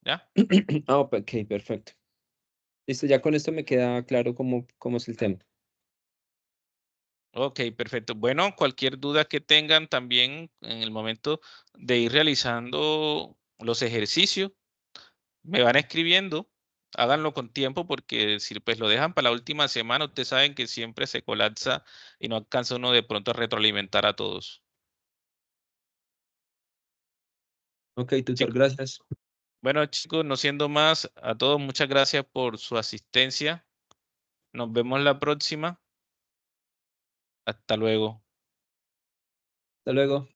¿ya? Ok, perfecto. Listo, ya con esto me queda claro cómo es el tema. Ok, perfecto. Bueno, cualquier duda que tengan también en el momento de ir realizando los ejercicios, me van escribiendo. Háganlo con tiempo porque si pues lo dejan para la última semana, ustedes saben que siempre se colapsa y no alcanza uno de pronto a retroalimentar a todos. Ok, tutor, Chicos, gracias. bueno, chicos, no siendo más, a todos muchas gracias por su asistencia. Nos vemos la próxima. Hasta luego. Hasta luego.